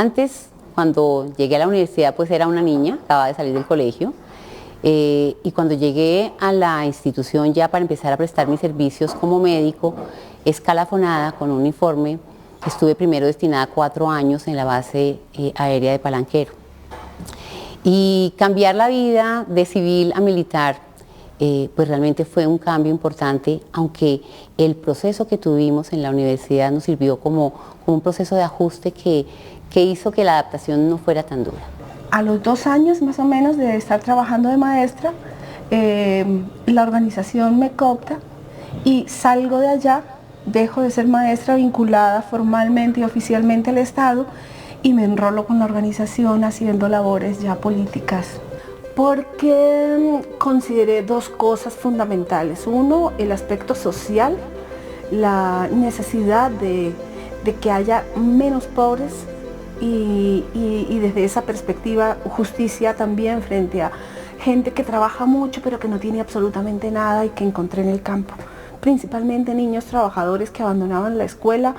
Antes, cuando llegué a la universidad, pues era una niña, acababa de salir del colegio, y cuando llegué a la institución ya para empezar a prestar mis servicios como médico, escalafonada con un uniforme, estuve primero destinada 4 años en la base aérea de Palanquero. Y cambiar la vida de civil a militar, pues realmente fue un cambio importante, aunque el proceso que tuvimos en la universidad nos sirvió como un proceso de ajuste que hizo que la adaptación no fuera tan dura. A los 2 años más o menos de estar trabajando de maestra, la organización me coopta y salgo de allá, dejo de ser maestra vinculada formalmente y oficialmente al Estado y me enrolo con la organización haciendo labores ya políticas. Porque consideré 2 cosas fundamentales. Uno, el aspecto social, la necesidad de que haya menos pobres y desde esa perspectiva justicia también frente a gente que trabaja mucho pero que no tiene absolutamente nada y que encontré en el campo. Principalmente niños trabajadores que abandonaban la escuela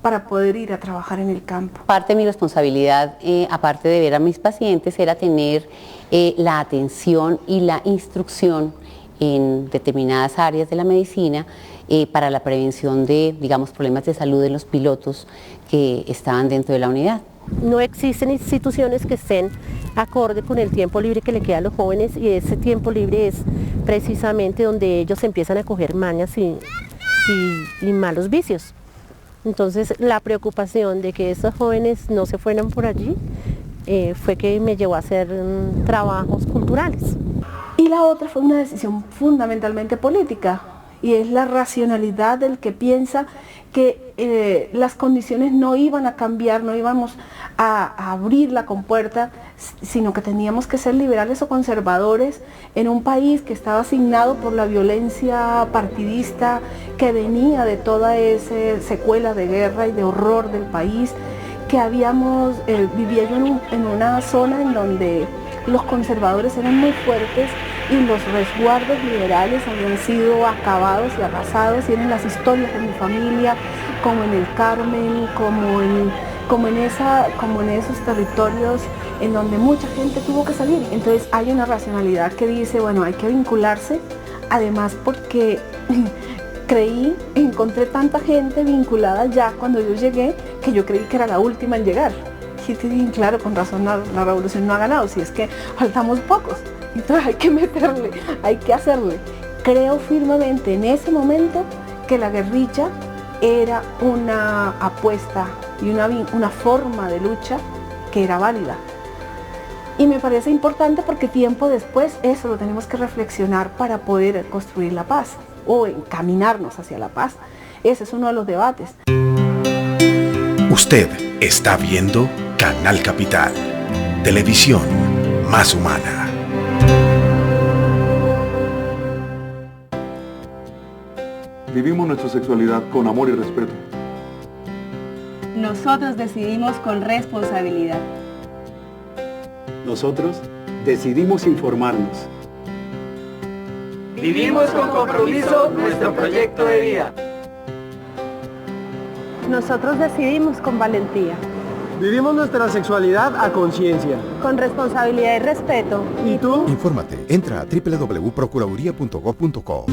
para poder ir a trabajar en el campo. Parte de mi responsabilidad, aparte de ver a mis pacientes, era tener la atención y la instrucción en determinadas áreas de la medicina para la prevención de, digamos, problemas de salud de los pilotos que estaban dentro de la unidad. No existen instituciones que estén acorde con el tiempo libre que le queda a los jóvenes y ese tiempo libre es precisamente donde ellos empiezan a coger mañas y malos vicios. Entonces la preocupación de que esos jóvenes no se fueran por allí fue que me llevó a hacer trabajos culturales. Y la otra fue una decisión fundamentalmente política y es la racionalidad del que piensa que las condiciones no iban a cambiar, no íbamos a abrir la compuerta, sino que teníamos que ser liberales o conservadores en un país que estaba asignado por la violencia partidista que venía de toda esa secuela de guerra y de horror del país, que vivía yo en una zona en donde los conservadores eran muy fuertes y los resguardos liberales habían sido acabados y arrasados, y eran las historias de mi familia, como en el Carmen, como en esos territorios en donde mucha gente tuvo que salir. Entonces hay una racionalidad que dice, bueno, hay que vincularse, además porque encontré tanta gente vinculada ya cuando yo llegué, que yo creí que era la última en llegar. Y dije, claro, con razón la revolución no ha ganado, si es que faltamos pocos. Entonces hay que meterle, hay que hacerle. Creo firmemente en ese momento que la guerrilla era una apuesta y una forma de lucha que era válida. Y me parece importante porque tiempo después eso lo tenemos que reflexionar para poder construir la paz o encaminarnos hacia la paz. Ese es uno de los debates. Usted está viendo Canal Capital, televisión más humana. Vivimos nuestra sexualidad con amor y respeto. Nosotros decidimos con responsabilidad. Nosotros decidimos informarnos. Vivimos con compromiso nuestro proyecto de vida. Nosotros decidimos con valentía. Vivimos nuestra sexualidad a conciencia. Con responsabilidad y respeto. ¿Y tú? Infórmate, entra a www.procuraduría.gov.co.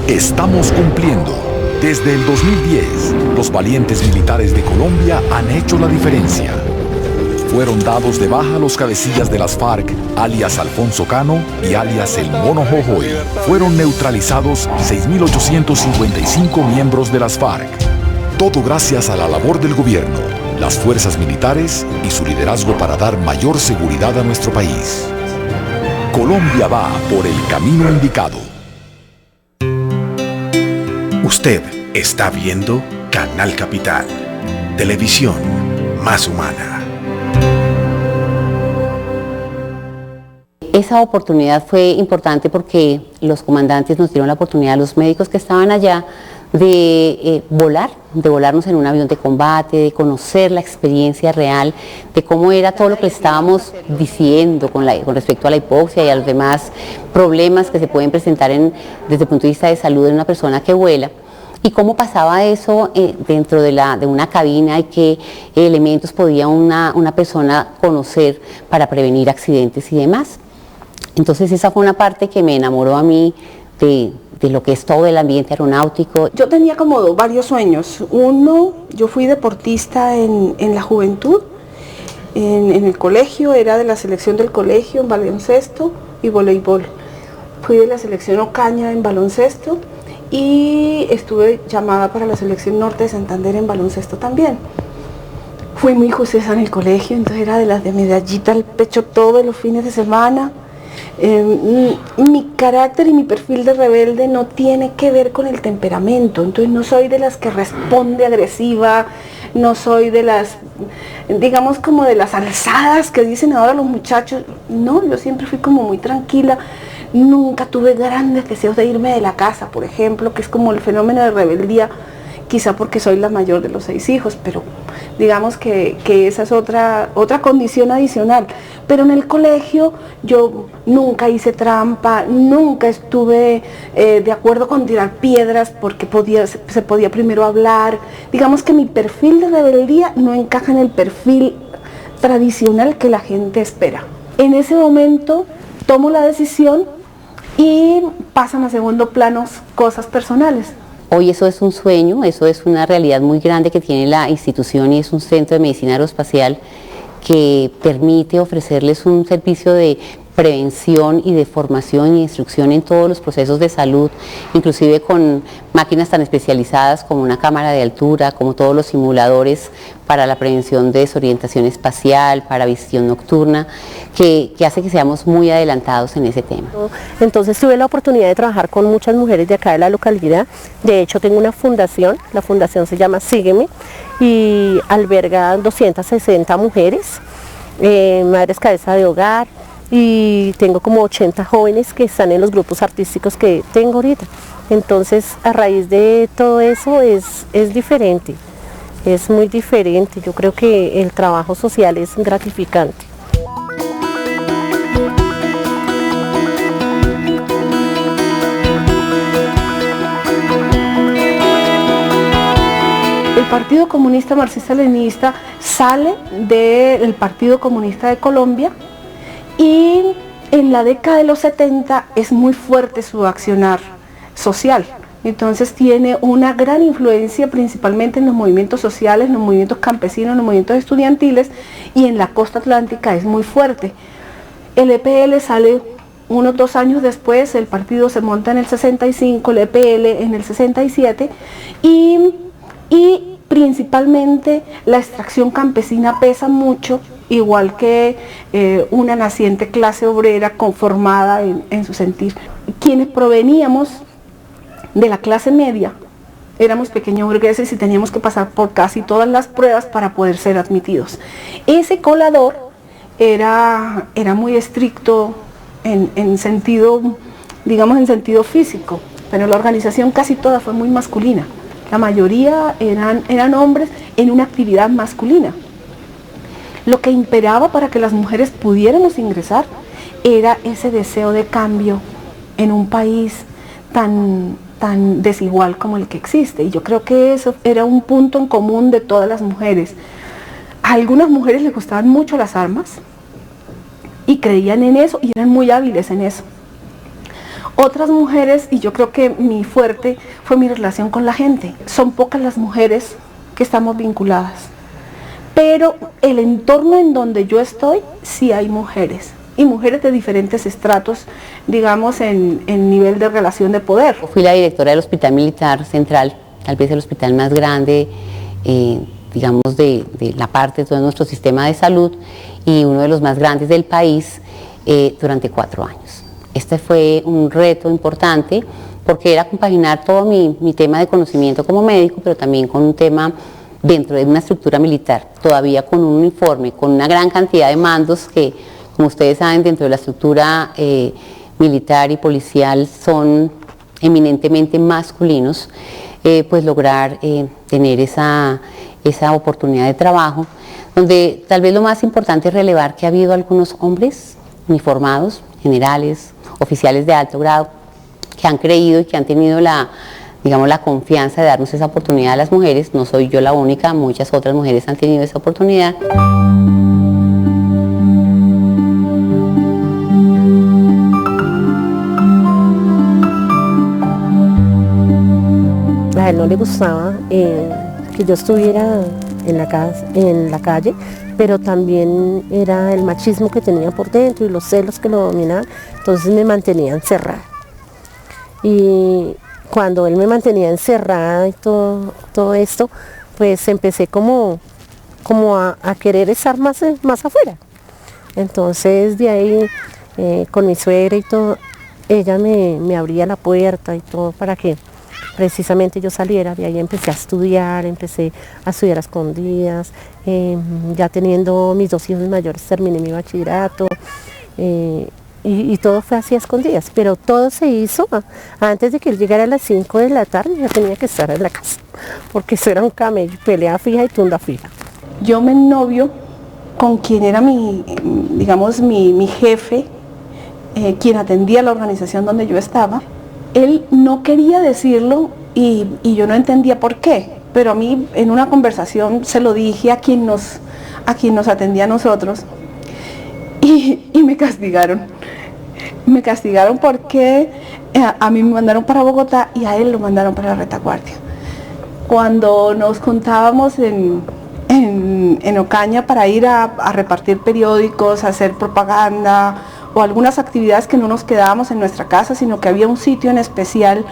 Estamos cumpliendo. Desde el 2010, los valientes militares de Colombia han hecho la diferencia. Fueron dados de baja los cabecillas de las FARC, alias Alfonso Cano y alias El Mono Jojoy. Fueron neutralizados 6.855 miembros de las FARC. Todo gracias a la labor del gobierno, las fuerzas militares y su liderazgo para dar mayor seguridad a nuestro país. Colombia va por el camino indicado. Usted está viendo Canal Capital, televisión más humana. Esa oportunidad fue importante porque los comandantes nos dieron la oportunidad a los médicos que estaban allá de volarnos en un avión de combate, de conocer la experiencia real de cómo era todo lo que estábamos diciendo con respecto a la hipoxia y a los demás problemas que se pueden presentar desde el punto de vista de salud en una persona que vuela. ¿Y cómo pasaba eso dentro de una cabina y qué elementos podía una persona conocer para prevenir accidentes y demás? Entonces esa fue una parte que me enamoró a mí de lo que es todo el ambiente aeronáutico. Yo tenía como varios sueños. Uno, yo fui deportista en la juventud, en el colegio, era de la selección del colegio en baloncesto y voleibol. Fui de la selección Ocaña en baloncesto y estuve llamada para la selección Norte de Santander en baloncesto también. Fui muy juiciosa en el colegio, entonces era de las de medallita al pecho todos los fines de semana. Mi carácter y mi perfil de rebelde no tiene que ver con el temperamento, entonces no soy de las que responde agresiva, no soy de las, digamos, como de las alzadas que dicen ahora los muchachos. No, yo siempre fui como muy tranquila, nunca tuve grandes deseos de irme de la casa, por ejemplo, que es como el fenómeno de rebeldía, quizá porque soy la mayor de los 6 hijos, pero digamos que esa es otra condición adicional. Pero en el colegio yo nunca hice trampa, nunca estuve de acuerdo con tirar piedras porque se podía primero hablar. Digamos que mi perfil de rebeldía no encaja en el perfil tradicional que la gente espera. En ese momento tomo la decisión y pasan a segundo plano cosas personales. Hoy eso es un sueño, eso es una realidad muy grande que tiene la institución y es un centro de medicina aeroespacial que permite ofrecerles un servicio de prevención y de formación y instrucción en todos los procesos de salud, inclusive con máquinas tan especializadas como una cámara de altura, como todos los simuladores para la prevención de desorientación espacial, para visión nocturna, que hace que seamos muy adelantados en ese tema. Entonces tuve la oportunidad de trabajar con muchas mujeres de acá de la localidad. De hecho tengo una fundación, la fundación se llama Sígueme y alberga 260 mujeres, madres cabeza de hogar, y tengo como 80 jóvenes que están en los grupos artísticos que tengo ahorita. Entonces a raíz de todo eso es diferente, es muy diferente. Yo creo que el trabajo social es gratificante. El Partido Comunista Marxista-Leninista sale del Partido Comunista de Colombia y en la década de los 70 es muy fuerte su accionar social. Entonces tiene una gran influencia principalmente en los movimientos sociales, en los movimientos campesinos, en los movimientos estudiantiles, y en la costa atlántica es muy fuerte. El EPL sale unos 2 años después, el partido se monta en el 65, el EPL en el 67, y principalmente la extracción campesina pesa mucho, igual que una naciente clase obrera conformada en su sentir. Quienes proveníamos de la clase media, éramos pequeños burgueses y teníamos que pasar por casi todas las pruebas para poder ser admitidos. Ese colador era muy estricto en sentido, digamos, en sentido físico, pero la organización casi toda fue muy masculina. La mayoría eran hombres en una actividad masculina. Lo que imperaba para que las mujeres pudiéramos ingresar era ese deseo de cambio en un país tan desigual como el que existe. Y yo creo que eso era un punto en común de todas las mujeres. A algunas mujeres les gustaban mucho las armas y creían en eso y eran muy hábiles en eso. Otras mujeres, y yo creo que mi fuerte fue mi relación con la gente. Son pocas las mujeres que estamos vinculadas. Pero el entorno en donde yo estoy, sí hay mujeres, y mujeres de diferentes estratos, digamos, en nivel de relación de poder. Fui la directora del Hospital Militar Central, tal vez el hospital más grande, digamos, de la parte de todo nuestro sistema de salud, y uno de los más grandes del país durante 4 años. Este fue un reto importante, porque era compaginar todo mi tema de conocimiento como médico, pero también con un tema dentro de una estructura militar, todavía con un uniforme, con una gran cantidad de mandos que, como ustedes saben, dentro de la estructura militar y policial son eminentemente masculinos, pues lograr tener esa oportunidad de trabajo, donde tal vez lo más importante es relevar que ha habido algunos hombres uniformados, generales, oficiales de alto grado, que han creído y que han tenido digamos, la confianza de darnos esa oportunidad a las mujeres. No soy yo la única, muchas otras mujeres han tenido esa oportunidad. A él no le gustaba que yo estuviera en la calle, pero también era el machismo que tenía por dentro y los celos que lo dominaban, entonces me mantenía encerrada. Y cuando él me mantenía encerrada y todo esto, pues empecé como a querer estar más afuera. Entonces de ahí, con mi suegra y todo, ella me abría la puerta y todo para que precisamente yo saliera. De ahí empecé a estudiar a escondidas, ya teniendo mis 2 hijos mayores terminé mi bachillerato, y todo fue así a escondidas, pero todo se hizo antes de que él llegara a las 5 de la tarde. Ya tenía que estar en la casa, porque eso era un camello, pelea fija y tunda fija. Yo me novio con quien era mi jefe, quien atendía la organización donde yo estaba. Él no quería decirlo y yo no entendía por qué, pero a mí en una conversación se lo dije a quien nos atendía a nosotros y me castigaron. Me castigaron porque a mí me mandaron para Bogotá y a él lo mandaron para la retaguardia. Cuando nos juntábamos en Ocaña para ir a repartir periódicos, a hacer propaganda o algunas actividades que no nos quedábamos en nuestra casa, sino que había un sitio en especial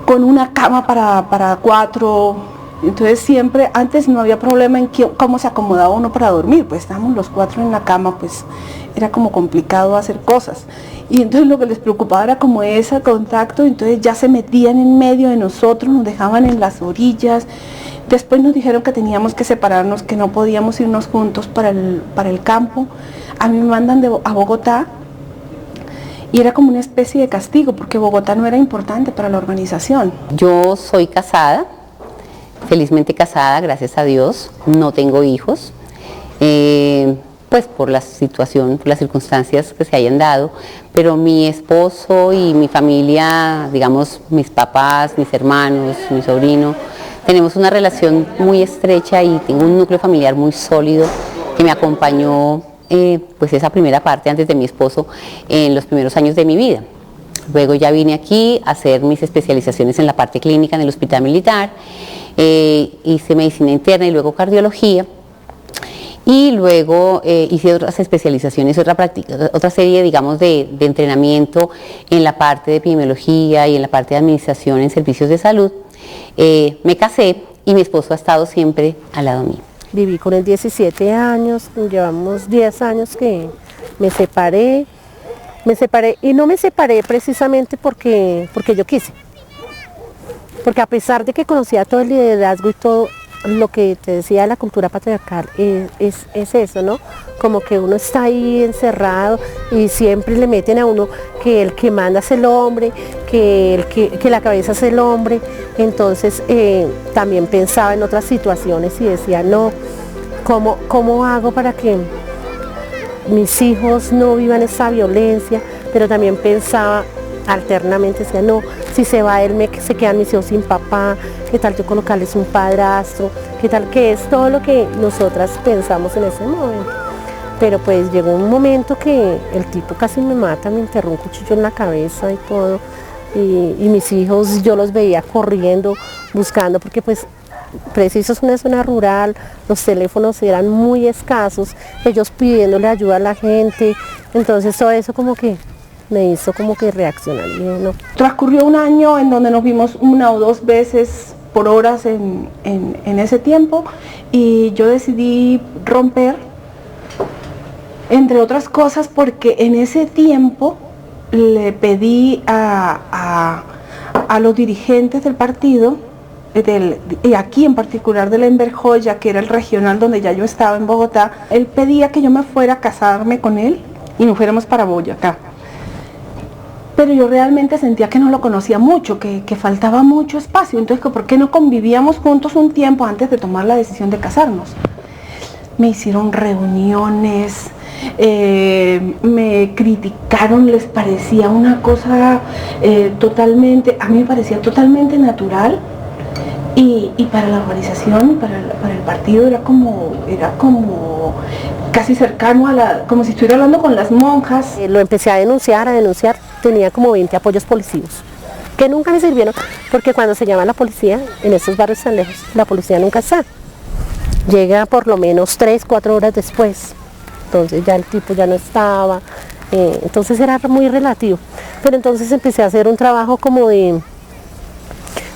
con una cama para 4. Entonces siempre, antes no había problema en cómo se acomodaba uno para dormir, pues estábamos los 4 en la cama, pues era como complicado hacer cosas. Y entonces lo que les preocupaba era como ese contacto, entonces ya se metían en medio de nosotros, nos dejaban en las orillas. Después nos dijeron que teníamos que separarnos, que no podíamos irnos juntos para el campo. A mí me mandan a Bogotá y era como una especie de castigo porque Bogotá no era importante para la organización. Yo soy casada, felizmente casada, gracias a Dios, no tengo hijos, pues por la situación, por las circunstancias que se hayan dado, pero mi esposo y mi familia, digamos mis papás, mis hermanos, mi sobrino, tenemos una relación muy estrecha y tengo un núcleo familiar muy sólido que me acompañó pues esa primera parte antes de mi esposo en los primeros años de mi vida. Luego ya vine aquí a hacer mis especializaciones en la parte clínica en el Hospital Militar, hice medicina interna y luego cardiología, y luego hice otras especializaciones, otra serie, digamos, de entrenamiento en la parte de epidemiología y en la parte de administración en servicios de salud. Me casé y mi esposo ha estado siempre al lado mío. Viví con él 17 años, llevamos 10 años que me separé y no me separé precisamente porque yo quise. Porque a pesar de que conocía todo el liderazgo y todo lo que te decía de la cultura patriarcal, es eso, ¿no? Como que uno está ahí encerrado y siempre le meten a uno que el que manda es el hombre, que la cabeza es el hombre. Entonces también pensaba en otras situaciones y decía, no, ¿cómo hago para que mis hijos no vivan esa violencia? Pero también pensaba alternamente, decía, no, si se va él, se quedan mis hijos sin papá, qué tal yo colocarles un padrastro, qué tal, que es todo lo que nosotras pensamos en ese momento. Pero pues llegó un momento que el tipo casi me mata, me enterró un cuchillo en la cabeza y todo, y mis hijos yo los veía corriendo, buscando, porque pues preciso es una zona rural, los teléfonos eran muy escasos, ellos pidiéndole ayuda a la gente, entonces todo eso como que me hizo como que reaccionar bien, ¿no? Transcurrió un año en donde nos vimos 1 o 2 veces por horas en ese tiempo y yo decidí romper, entre otras cosas porque en ese tiempo le pedí a los dirigentes del partido, y aquí en particular del Enver Hoxha, que era el regional donde ya yo estaba en Bogotá, él pedía que yo me fuera a casarme con él y nos fuéramos para Boyacá. Pero yo realmente sentía que no lo conocía mucho, que faltaba mucho espacio, entonces ¿por qué no convivíamos juntos un tiempo antes de tomar la decisión de casarnos? Me hicieron reuniones, me criticaron, les parecía una cosa totalmente, a mí me parecía totalmente natural, y para la organización, para el partido era como casi cercano como si estuviera hablando con las monjas. Lo empecé a denunciar, tenía como 20 apoyos policivos, que nunca me sirvieron, porque cuando se llama la policía, en estos barrios tan lejos, la policía nunca está. Llega por lo menos 3, 4 horas después, entonces ya el tipo ya no estaba, entonces era muy relativo. Pero entonces empecé a hacer un trabajo como de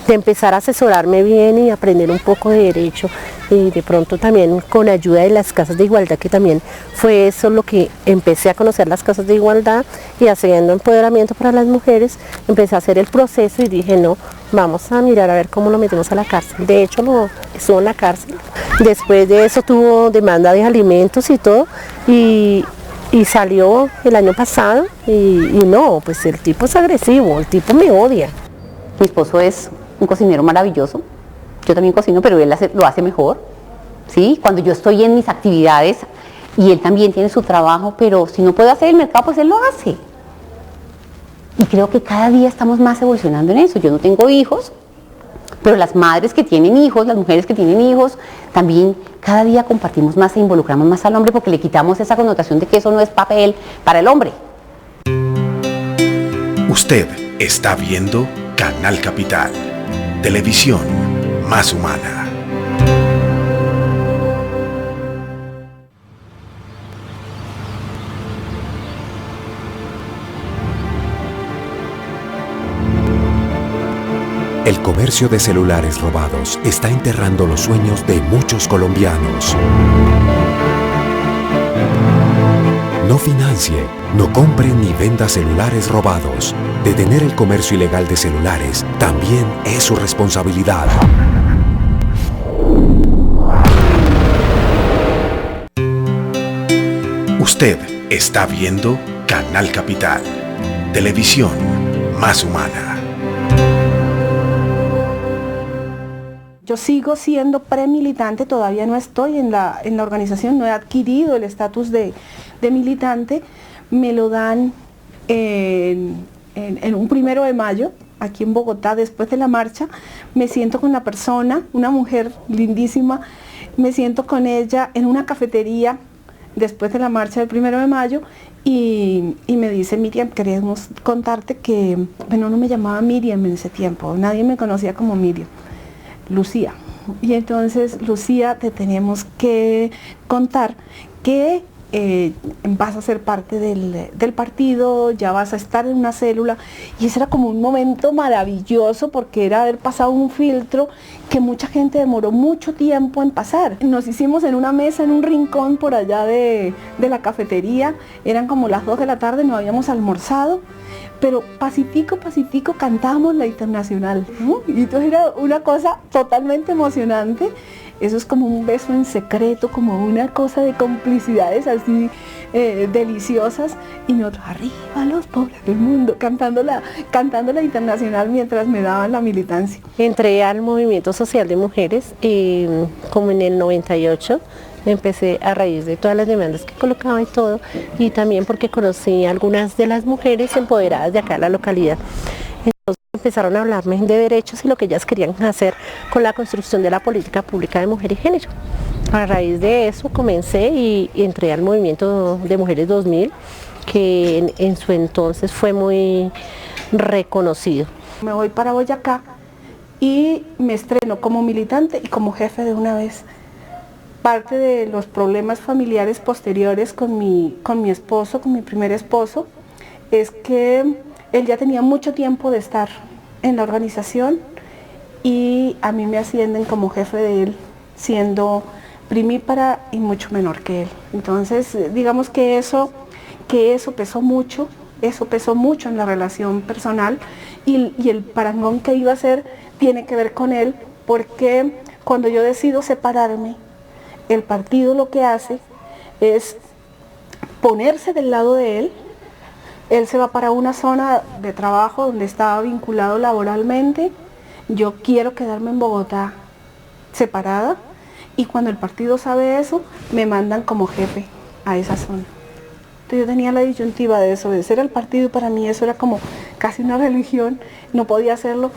empezar a asesorarme bien y aprender un poco de derecho, y de pronto también con ayuda de las casas de igualdad, que también fue eso lo que empecé a conocer, las casas de igualdad, y haciendo empoderamiento para las mujeres, empecé a hacer el proceso y dije, no, vamos a mirar a ver cómo lo metemos a la cárcel. De hecho, estuvo en la cárcel. Después de eso tuvo demanda de alimentos y todo, y salió el año pasado, y no, pues el tipo es agresivo, el tipo me odia. Mi esposo es un cocinero maravilloso, yo también cocino, pero él lo hace mejor, ¿sí? Cuando yo estoy en mis actividades, y él también tiene su trabajo, pero si no puede hacer el mercado, pues él lo hace. Y creo que cada día estamos más evolucionando en eso. Yo no tengo hijos, pero las madres que tienen hijos, las mujeres que tienen hijos, también cada día compartimos más e involucramos más al hombre, porque le quitamos esa connotación de que eso no es papel para el hombre. Usted está viendo Canal Capital, televisión más humana. El comercio de celulares robados está enterrando los sueños de muchos colombianos. No financie, no compre ni venda celulares robados. Detener el comercio ilegal de celulares también es su responsabilidad. Usted está viendo Canal Capital, televisión más humana. Yo sigo siendo premilitante, todavía no estoy en la organización, no he adquirido el estatus de militante. Me lo dan en un 1 de mayo, aquí en Bogotá, después de la marcha. Me siento con la persona, una mujer lindísima, me siento con ella en una cafetería después de la marcha del 1 de mayo, y me dice: Miriam, queremos contarte que, bueno, no me llamaba Miriam en ese tiempo, nadie me conocía como Miriam, Lucía. Y entonces, Lucía, te tenemos que contar que vas a ser parte del partido, ya vas a estar en una célula. Y ese era como un momento maravilloso, porque era haber pasado un filtro que mucha gente demoró mucho tiempo en pasar. Nos hicimos en una mesa, en un rincón por allá de la cafetería, eran como las 2 de la tarde, no habíamos almorzado, pero pacífico cantábamos la Internacional, ¿no? Y entonces era una cosa totalmente emocionante. Eso es como un beso en secreto, como una cosa de complicidades así deliciosas, y nosotros: arriba los pobres del mundo, cantando la Internacional mientras me daban la militancia. Entré al movimiento social de mujeres como en el 98, empecé a raíz de todas las demandas que colocaba y todo, y también porque conocí a algunas de las mujeres empoderadas de acá de la localidad. Entonces empezaron a hablarme de derechos y lo que ellas querían hacer con la construcción de la política pública de mujer y género. A raíz de eso comencé y entré al movimiento de Mujeres 2000, que en su entonces fue muy reconocido. Me voy para Boyacá y me estreno como militante y como jefe de una vez. Parte de los problemas familiares posteriores con mi esposo, con mi primer esposo, es que él ya tenía mucho tiempo de estar en la organización, y a mí me ascienden como jefe de él, siendo primípara y mucho menor que él. Entonces, digamos que eso pesó mucho en la relación personal, y el parangón que iba a hacer tiene que ver con él, porque cuando yo decido separarme, el partido lo que hace es ponerse del lado de él. Él se va para una zona de trabajo donde estaba vinculado laboralmente. Yo quiero quedarme en Bogotá separada, y cuando el partido sabe eso, me mandan como jefe a esa zona. Entonces yo tenía la disyuntiva de desobedecer al partido y para mí eso era como casi una religión, no podía hacerlo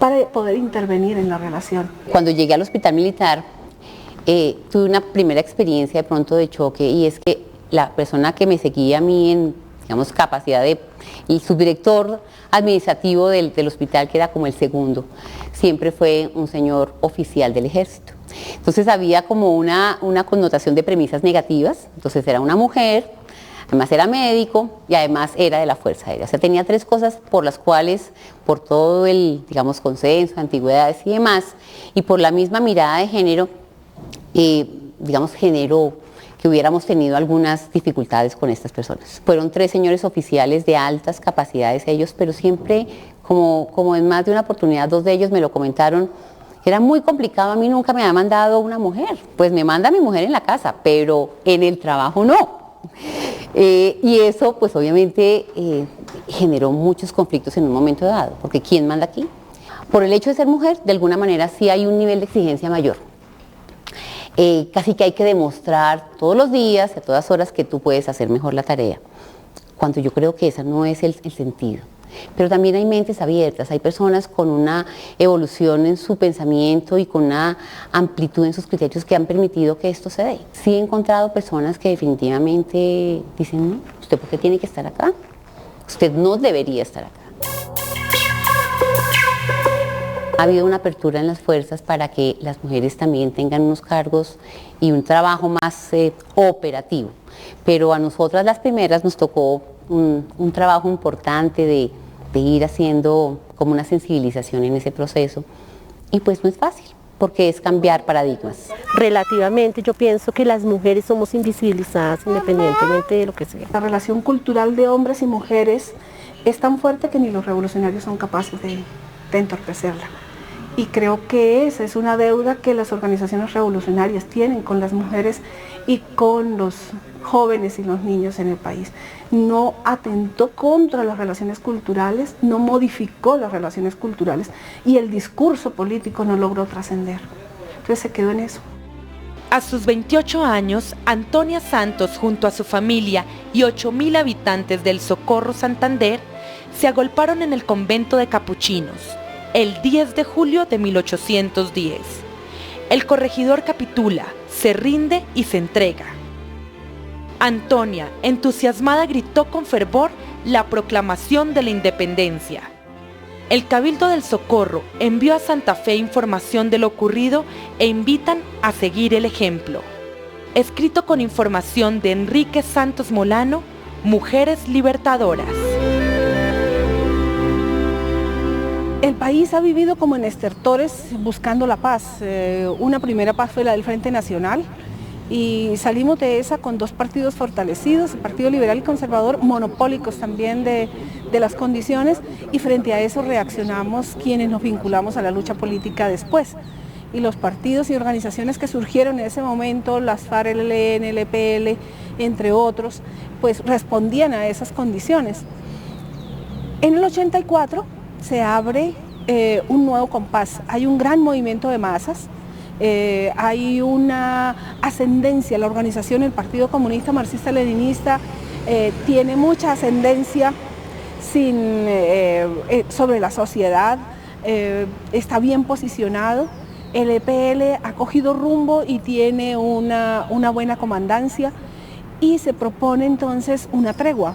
para poder intervenir en la relación. Cuando llegué al hospital militar, tuve una primera experiencia de pronto de choque, y es que la persona que me seguía a mí en, digamos, capacidad de el subdirector administrativo del hospital, que era como el segundo, siempre fue un señor oficial del ejército. Entonces había como una connotación de premisas negativas. Entonces era una mujer, además era médico y además era de la Fuerza Aérea. O sea, tenía tres cosas por las cuales, por todo el, digamos, consenso, antigüedades y demás, y por la misma mirada de género, digamos, generó que hubiéramos tenido algunas dificultades con estas personas. Fueron tres señores oficiales de altas capacidades ellos, pero siempre, como en más de una oportunidad, dos de ellos me lo comentaron, era muy complicado, a mí nunca me ha mandado una mujer, pues me manda mi mujer en la casa, pero en el trabajo no. Y eso pues obviamente generó muchos conflictos en un momento dado, porque ¿quién manda aquí? Por el hecho de ser mujer, de alguna manera sí hay un nivel de exigencia mayor. Casi que hay que demostrar todos los días, a todas horas, que tú puedes hacer mejor la tarea, cuando yo creo que ese no es el sentido. Pero también hay mentes abiertas, hay personas con una evolución en su pensamiento y con una amplitud en sus criterios que han permitido que esto se dé. Sí he encontrado personas que definitivamente dicen, no, ¿usted por qué tiene que estar acá? Usted no debería estar acá. Ha habido una apertura en las fuerzas para que las mujeres también tengan unos cargos y un trabajo más operativo. Pero a nosotras las primeras nos tocó un trabajo importante de ir haciendo como una sensibilización en ese proceso. Y pues no es fácil, porque es cambiar paradigmas. Relativamente yo pienso que las mujeres somos invisibilizadas independientemente de lo que sea. La relación cultural de hombres y mujeres es tan fuerte que ni los revolucionarios son capaces de entorpecerla. Y creo que esa es una deuda que las organizaciones revolucionarias tienen con las mujeres y con los jóvenes y los niños en el país. No atentó contra las relaciones culturales, no modificó las relaciones culturales y el discurso político no logró trascender. Entonces se quedó en eso. A sus 28 años, Antonia Santos, junto a su familia y 8.000 habitantes del Socorro Santander, se agolparon en el convento de capuchinos, el 10 de julio de 1810. El corregidor capitula, se rinde y se entrega. Antonia, entusiasmada, gritó con fervor la proclamación de la independencia. El Cabildo del Socorro envió a Santa Fe información de lo ocurrido e invitan a seguir el ejemplo. Escrito con información de Enrique Santos Molano, Mujeres Libertadoras. El país ha vivido como en estertores buscando la paz. Una primera paz fue la del Frente Nacional y salimos de esa con dos partidos fortalecidos, el Partido Liberal y Conservador, monopólicos también de las condiciones, y frente a eso reaccionamos quienes nos vinculamos a la lucha política después. Y los partidos y organizaciones que surgieron en ese momento, las FARC, el ELN, el EPL, entre otros, pues respondían a esas condiciones. En el 84 se abre un nuevo compás, hay un gran movimiento de masas, hay una ascendencia, la organización, el Partido Comunista Marxista-Leninista tiene mucha ascendencia sobre la sociedad, está bien posicionado, el EPL ha cogido rumbo y tiene una buena comandancia y se propone entonces una tregua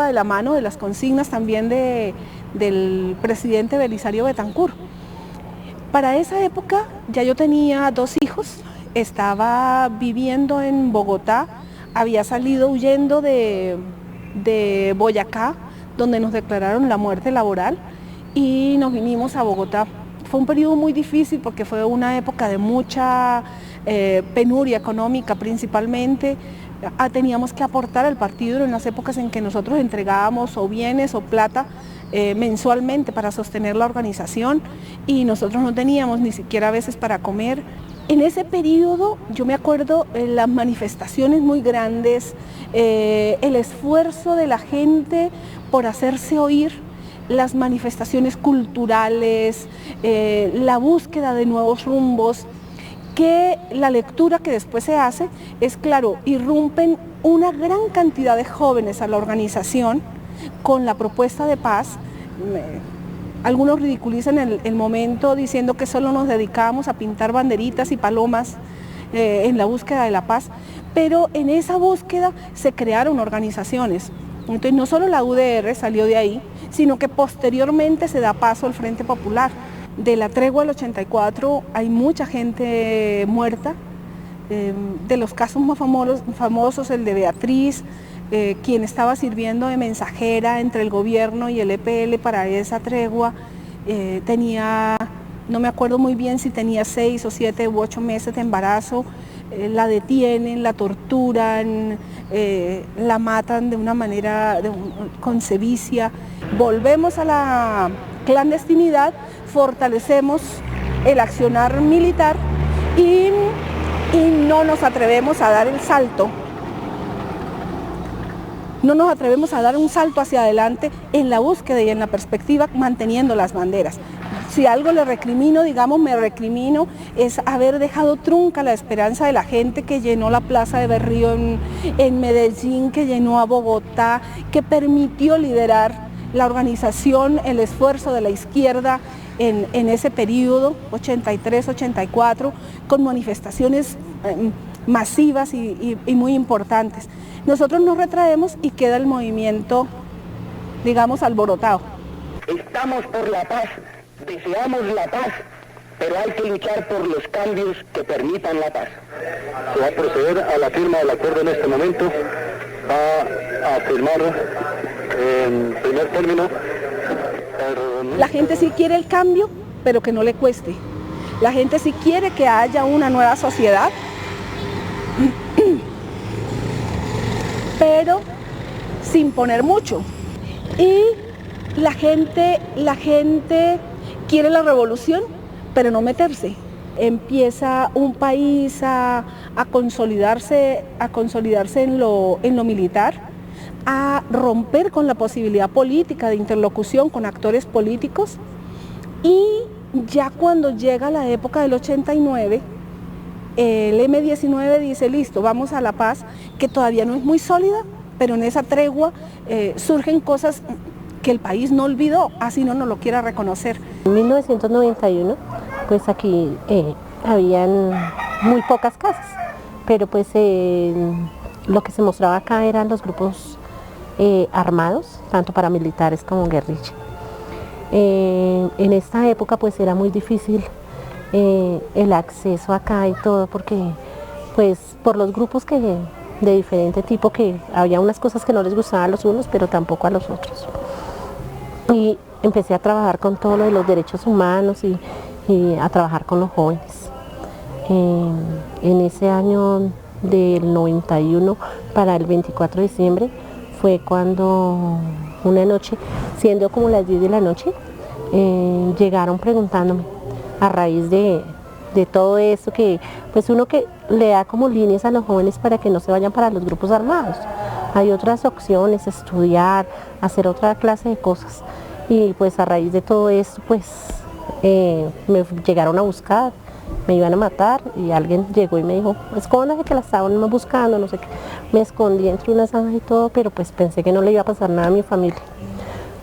de la mano de las consignas también del presidente Belisario Betancur. Para esa época ya yo tenía 2 hijos, estaba viviendo en Bogotá, había salido huyendo de Boyacá, donde nos declararon la muerte laboral, y nos vinimos a Bogotá. Fue un periodo muy difícil porque fue una época de mucha penuria económica principalmente. Teníamos que aportar al partido en las épocas en que nosotros entregábamos o bienes o plata mensualmente para sostener la organización y nosotros no teníamos ni siquiera a veces para comer. En ese periodo yo me acuerdo las manifestaciones muy grandes, el esfuerzo de la gente por hacerse oír, las manifestaciones culturales, la búsqueda de nuevos rumbos. que la lectura que después se hace es, claro, irrumpen una gran cantidad de jóvenes a la organización con la propuesta de paz. Algunos ridiculizan el momento diciendo que solo nos dedicábamos a pintar banderitas y palomas en la búsqueda de la paz, pero en esa búsqueda se crearon organizaciones. Entonces no solo la UDR salió de ahí, sino que posteriormente se da paso al Frente Popular. De la tregua del 84 hay mucha gente muerta, de los casos más famosos el de Beatriz, quien estaba sirviendo de mensajera entre el gobierno y el EPL para esa tregua, tenía, no me acuerdo muy bien si tenía 6 o 7 u 8 meses de embarazo, la detienen, la torturan, la matan de una manera con sevicia. Volvemos a la clandestinidad, fortalecemos el accionar militar y no nos atrevemos a dar el salto. No nos atrevemos a dar un salto hacia adelante en la búsqueda y en la perspectiva, manteniendo las banderas. Si algo le recrimino, digamos, me recrimino, es haber dejado trunca la esperanza de la gente que llenó la Plaza de Berrío en Medellín, que llenó a Bogotá, que permitió liderar la organización, el esfuerzo de la izquierda en ese periodo, 83-84, con manifestaciones masivas y muy importantes. Nosotros nos retraemos y queda el movimiento, digamos, alborotado. Estamos por la paz, deseamos la paz, pero hay que luchar por los cambios que permitan la paz. Se va a proceder a la firma del acuerdo en este momento, va a firmar en primer término. La gente sí quiere el cambio, pero que no le cueste. La gente sí quiere que haya una nueva sociedad, pero sin poner mucho. Y la gente quiere la revolución, pero no meterse. Empieza un país a consolidarse en lo militar, a romper con la posibilidad política de interlocución con actores políticos, y ya cuando llega la época del 89, el M-19 dice, listo, vamos a la paz, que todavía no es muy sólida, pero en esa tregua surgen cosas que el país no olvidó, así no nos lo quiera reconocer. En 1991, pues aquí habían muy pocas casas, pero pues lo que se mostraba acá eran los grupos armados, tanto paramilitares como guerrilla. En esta época pues era muy difícil el acceso acá y todo, porque pues por los grupos de diferente tipo, que había unas cosas que no les gustaban a los unos, pero tampoco a los otros. Y empecé a trabajar con todo lo de los derechos humanos y a trabajar con los jóvenes. En ese año del 91 para el 24 de diciembre fue cuando una noche, siendo como las 10 de la noche, llegaron preguntándome a raíz de todo esto, que pues uno que le da como líneas a los jóvenes para que no se vayan para los grupos armados. Hay otras opciones, estudiar, hacer otra clase de cosas. Y pues a raíz de todo esto, pues me llegaron a buscar, me iban a matar, y alguien llegó y me dijo, escóndase que la estaban buscando, no sé qué. Me escondí entre unas zanjas y todo, pero pues pensé que no le iba a pasar nada a mi familia.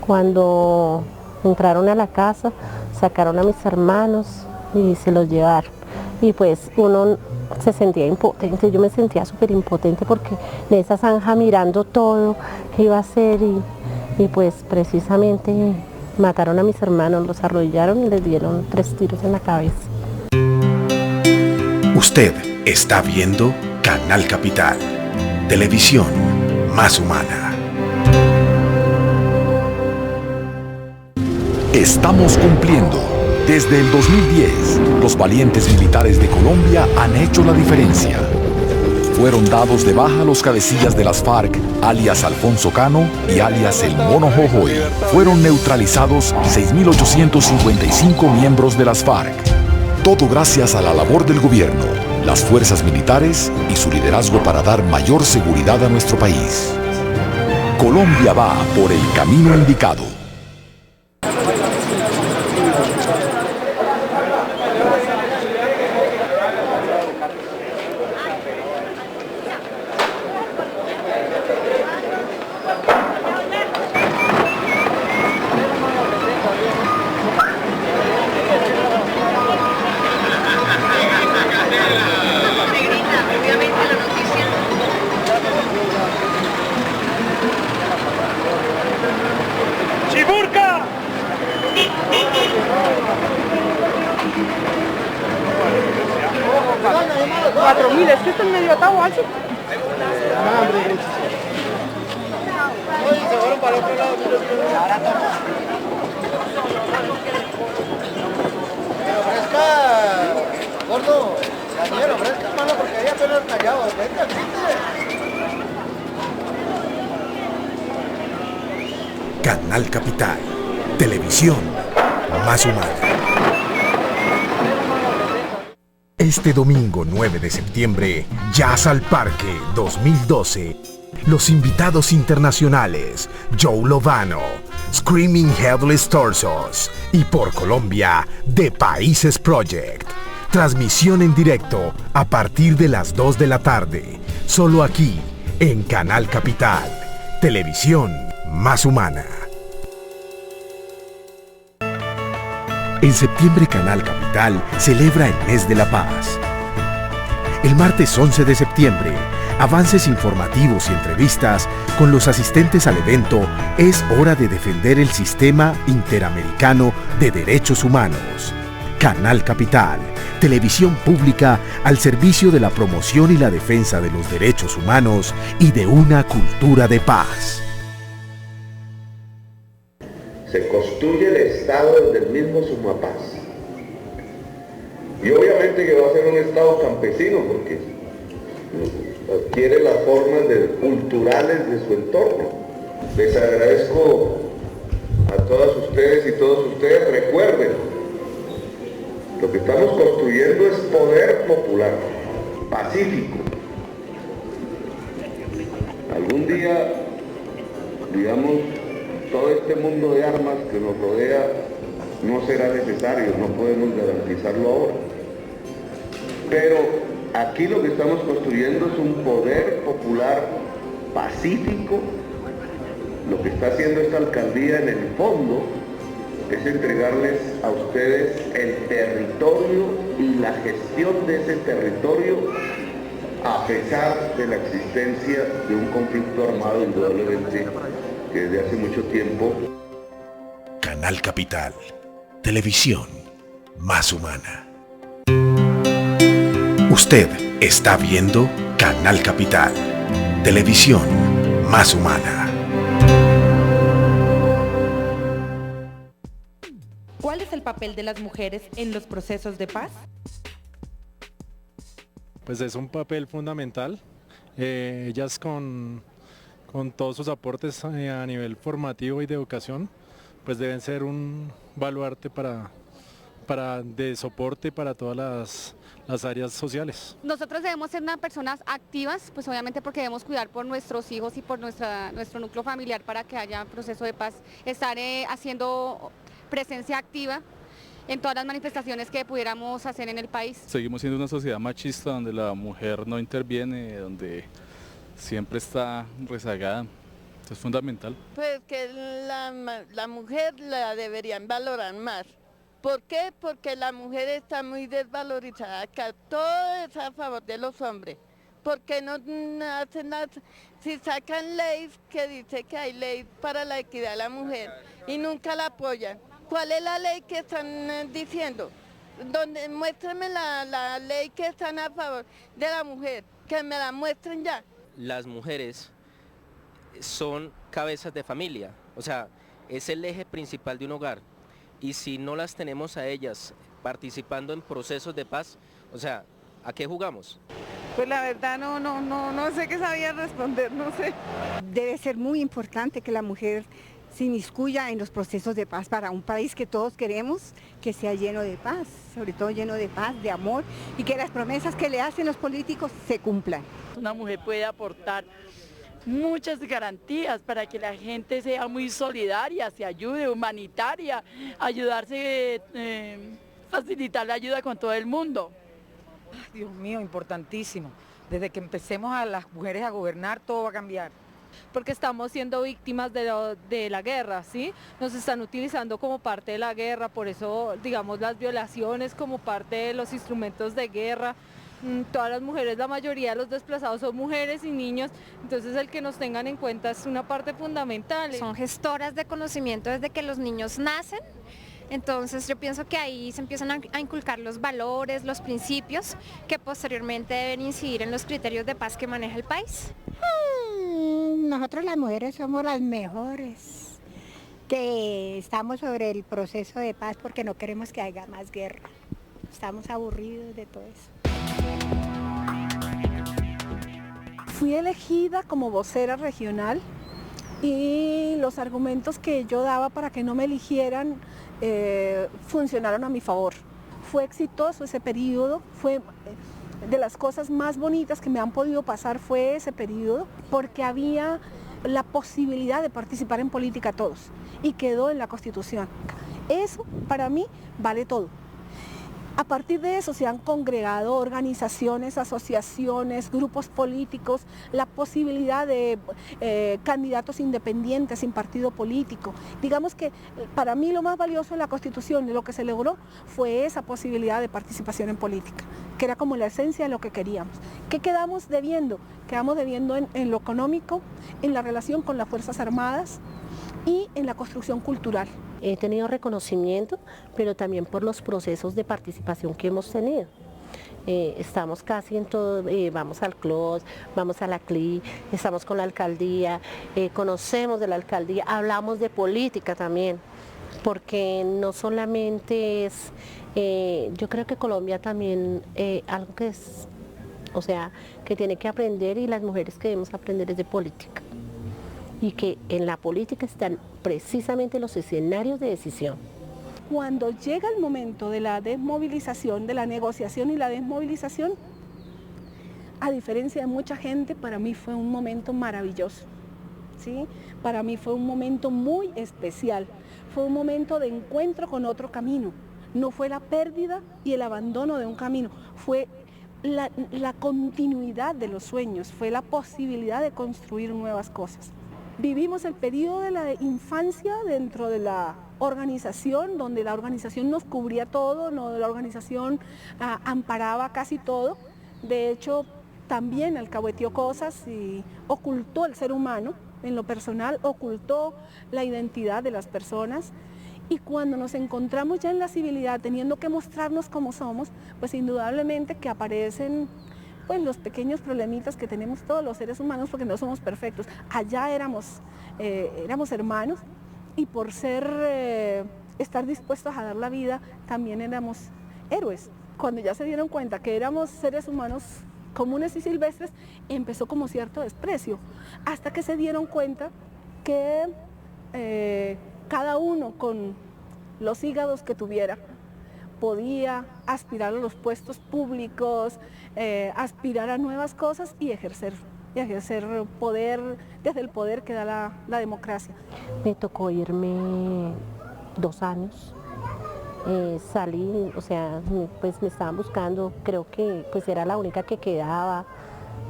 Cuando entraron a la casa, sacaron a mis hermanos y se los llevaron. Y pues uno se sentía impotente, yo me sentía súper impotente, porque en esa zanja mirando todo que iba a hacer, y pues precisamente mataron a mis hermanos, los arrodillaron y les dieron 3 tiros en la cabeza. Usted está viendo Canal Capital, televisión más humana. Estamos cumpliendo. Desde el 2010, los valientes militares de Colombia han hecho la diferencia. Fueron dados de baja los cabecillas de las FARC, alias Alfonso Cano y alias El Mono Jojoy. Fueron neutralizados 6.855 miembros de las FARC. Todo gracias a la labor del gobierno, las fuerzas militares y su liderazgo para dar mayor seguridad a nuestro país. Colombia va por el camino indicado. Dile, es que está en medio atado, así. Se fueron para el otro lado. Pero fresca, gordo, Daniel, fresca, mano, porque ahí apenas callado. Venga, Canal Capital, televisión más humana. Este domingo 9 de septiembre, Jazz al Parque 2012. Los invitados internacionales, Joe Lovano, Screaming Headless Torsos y por Colombia, The Países Project. Transmisión en directo a partir de las 2 de la tarde, solo aquí en Canal Capital, televisión más humana. En septiembre Canal Capital celebra el mes de la paz. El martes 11 de septiembre, avances informativos y entrevistas con los asistentes al evento Es hora de defender el sistema interamericano de derechos humanos. Canal Capital, televisión pública al servicio de la promoción y la defensa de los derechos humanos y de una cultura de paz. Se construye el Estado desde el mismo Sumapaz. Y obviamente que va a ser un Estado campesino porque adquiere las formas culturales de su entorno. Les agradezco a todas ustedes y todos ustedes. Recuerden, lo que estamos construyendo es poder popular, pacífico. Algún día, digamos, todo este mundo de armas que nos rodea no será necesario, no podemos garantizarlo ahora. Pero aquí lo que estamos construyendo es un poder popular pacífico. Lo que está haciendo esta alcaldía en el fondo es entregarles a ustedes el territorio y la gestión de ese territorio a pesar de la existencia de un conflicto armado indudablemente que desde hace mucho tiempo. Canal Capital, televisión más humana. Usted está viendo Canal Capital, televisión más humana. ¿Cuál es el papel de las mujeres en los procesos de paz? Pues es un papel fundamental. Ellas con todos sus aportes a nivel formativo y de educación, pues deben ser un baluarte de soporte para todas las áreas sociales. Nosotros debemos ser unas personas activas, pues obviamente porque debemos cuidar por nuestros hijos y por nuestro núcleo familiar para que haya proceso de paz, estar haciendo presencia activa en todas las manifestaciones que pudiéramos hacer en el país. Seguimos siendo una sociedad machista donde la mujer no interviene, donde siempre está rezagada. Esto es fundamental. Pues que la mujer la deberían valorar más. ¿Por qué? Porque la mujer está muy desvalorizada acá, todo es a favor de los hombres. ¿Por qué no hacen nada? Si sacan leyes que dice que hay ley para la equidad de la mujer y nunca la apoyan. ¿Cuál es la ley que están diciendo? Muéstrenme la ley que están a favor de la mujer, que me la muestren ya. Las mujeres son cabezas de familia, o sea, es el eje principal de un hogar. Y si no las tenemos a ellas participando en procesos de paz, o sea, ¿a qué jugamos? Pues la verdad no sé qué sabía responder, no sé. Debe ser muy importante que la mujer se inmiscuya en los procesos de paz para un país que todos queremos que sea lleno de paz, sobre todo lleno de paz, de amor, y que las promesas que le hacen los políticos se cumplan. Una mujer puede aportar muchas garantías para que la gente sea muy solidaria, se ayude, humanitaria, ayudarse, facilitar la ayuda con todo el mundo. Dios mío, importantísimo. Desde que empecemos a las mujeres a gobernar, todo va a cambiar. Porque estamos siendo víctimas de la guerra, ¿sí? Nos están utilizando como parte de la guerra, por eso, digamos, las violaciones como parte de los instrumentos de guerra. Todas las mujeres, la mayoría de los desplazados son mujeres y niños, entonces el que nos tengan en cuenta es una parte fundamental. Son gestoras de conocimiento desde que los niños nacen, Entonces yo pienso que ahí se empiezan a inculcar los valores, los principios que posteriormente deben incidir en los criterios de paz que maneja el país. Nosotros las mujeres somos las mejores, que estamos sobre el proceso de paz porque no queremos que haya más guerra. Estamos aburridos de todo eso. Fui elegida como vocera regional y los argumentos que yo daba para que no me eligieran funcionaron a mi favor. Fue exitoso ese periodo, fue de las cosas más bonitas que me han podido pasar fue ese periodo, porque había la posibilidad de participar en política todos y quedó en la Constitución. Eso para mí vale todo. A partir de eso se han congregado organizaciones, asociaciones, grupos políticos, la posibilidad de candidatos independientes sin partido político. Digamos que para mí lo más valioso en la Constitución y lo que se logró fue esa posibilidad de participación en política, que era como la esencia de lo que queríamos. ¿Qué quedamos debiendo? Quedamos debiendo en lo económico, en la relación con las Fuerzas Armadas y en la construcción cultural. He tenido reconocimiento, pero también por los procesos de participación que hemos tenido. Estamos casi en todo, vamos al CLOS, vamos a la CLI, estamos con la alcaldía, conocemos de la alcaldía, hablamos de política también, porque no solamente es, yo creo que Colombia también, algo que es, o sea, que tiene que aprender y las mujeres que debemos aprender es de política. Y que en la política están precisamente los escenarios de decisión. Cuando llega el momento de la desmovilización, de la negociación y la desmovilización, a diferencia de mucha gente, para mí fue un momento maravilloso, ¿sí? Para mí fue un momento muy especial, fue un momento de encuentro con otro camino, no fue la pérdida y el abandono de un camino, fue la continuidad de los sueños, fue la posibilidad de construir nuevas cosas. Vivimos el periodo de la infancia dentro de la organización, donde la organización nos cubría todo, la organización amparaba casi todo. De hecho, también alcahueteó cosas y ocultó el ser humano, en lo personal, ocultó la identidad de las personas. Y cuando nos encontramos ya en la civilidad, teniendo que mostrarnos como somos, pues indudablemente que aparecen pues los pequeños problemitas que tenemos todos los seres humanos porque no somos perfectos. Allá éramos hermanos y por estar dispuestos a dar la vida también éramos héroes. Cuando ya se dieron cuenta que éramos seres humanos comunes y silvestres, empezó como cierto desprecio, hasta que se dieron cuenta que cada uno con los hígados que tuviera podía aspirar a los puestos públicos, aspirar a nuevas cosas y ejercer poder, desde el poder que da la democracia. Me tocó irme 2 años, salí, o sea, pues me estaban buscando, creo que pues era la única que quedaba,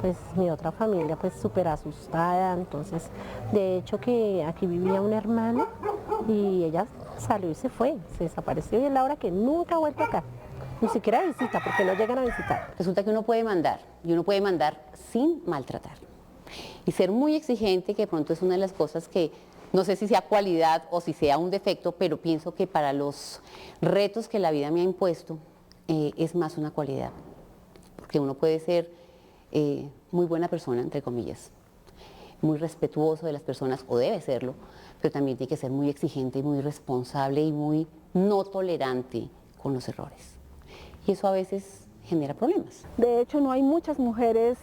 pues mi otra familia pues súper asustada, entonces de hecho que aquí vivía una hermana y ella salió y se fue, se desapareció y es la hora que nunca ha vuelto acá, ni siquiera visita porque no llegan a visitar. Resulta que uno puede mandar y uno puede mandar sin maltratar y ser muy exigente, que de pronto es una de las cosas que no sé si sea cualidad o si sea un defecto, pero pienso que para los retos que la vida me ha impuesto es más una cualidad, porque uno puede ser muy buena persona, entre comillas, muy respetuoso de las personas, o debe serlo, pero también tiene que ser muy exigente y muy responsable y muy no tolerante con los errores. Y eso a veces genera problemas. De hecho, no hay muchas mujeres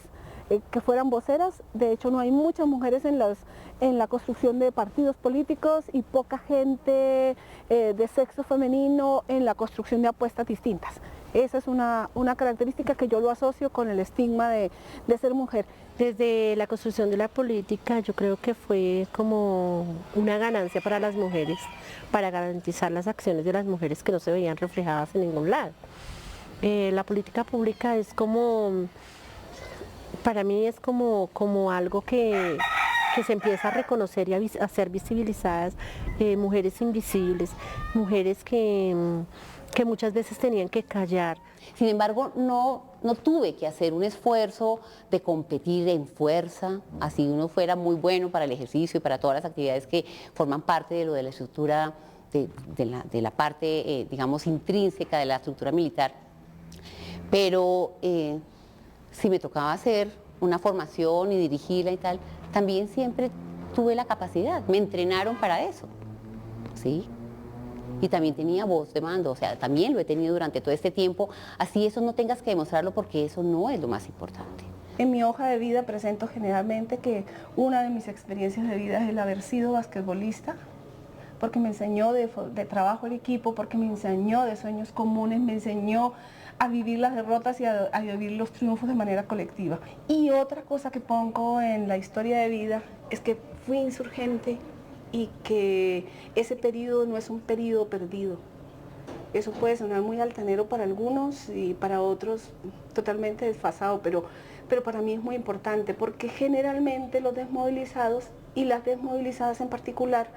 que fueran voceras, de hecho no hay muchas mujeres en la construcción de partidos políticos y poca gente de sexo femenino en la construcción de apuestas distintas. Esa es una característica que yo lo asocio con el estigma de ser mujer. Desde la construcción de la política yo creo que fue como una ganancia para las mujeres, para garantizar las acciones de las mujeres que no se veían reflejadas en ningún lado. La política pública es como, para mí es como algo que se empieza a reconocer y a ser visibilizadas, mujeres invisibles, mujeres que muchas veces tenían que callar. Sin embargo, no tuve que hacer un esfuerzo de competir en fuerza, así uno fuera muy bueno para el ejercicio y para todas las actividades que forman parte de lo de la estructura de la parte, digamos, intrínseca de la estructura militar, pero si me tocaba hacer una formación y dirigirla y tal, también siempre tuve la capacidad, me entrenaron para eso, ¿sí? Y también tenía voz de mando, o sea, también lo he tenido durante todo este tiempo, así eso no tengas que demostrarlo porque eso no es lo más importante. En mi hoja de vida presento generalmente que una de mis experiencias de vida es el haber sido basquetbolista, porque me enseñó de trabajo en equipo, porque me enseñó de sueños comunes, me enseñó a vivir las derrotas y a vivir los triunfos de manera colectiva. Y otra cosa que pongo en la historia de vida es que fui insurgente y que ese periodo no es un periodo perdido. Eso puede sonar muy altanero para algunos y para otros totalmente desfasado, pero para mí es muy importante porque generalmente los desmovilizados y las desmovilizadas en particular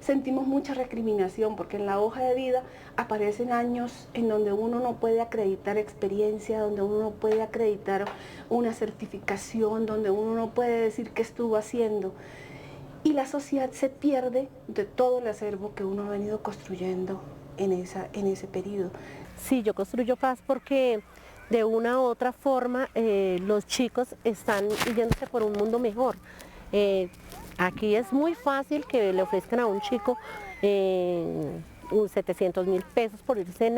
sentimos mucha recriminación porque en la hoja de vida aparecen años en donde uno no puede acreditar experiencia, donde uno no puede acreditar una certificación, donde uno no puede decir qué estuvo haciendo. Y la sociedad se pierde de todo el acervo que uno ha venido construyendo en ese periodo. Sí, yo construyo paz porque de una u otra forma los chicos están yéndose por un mundo mejor. Aquí es muy fácil que le ofrezcan a un chico 700.000 pesos por irse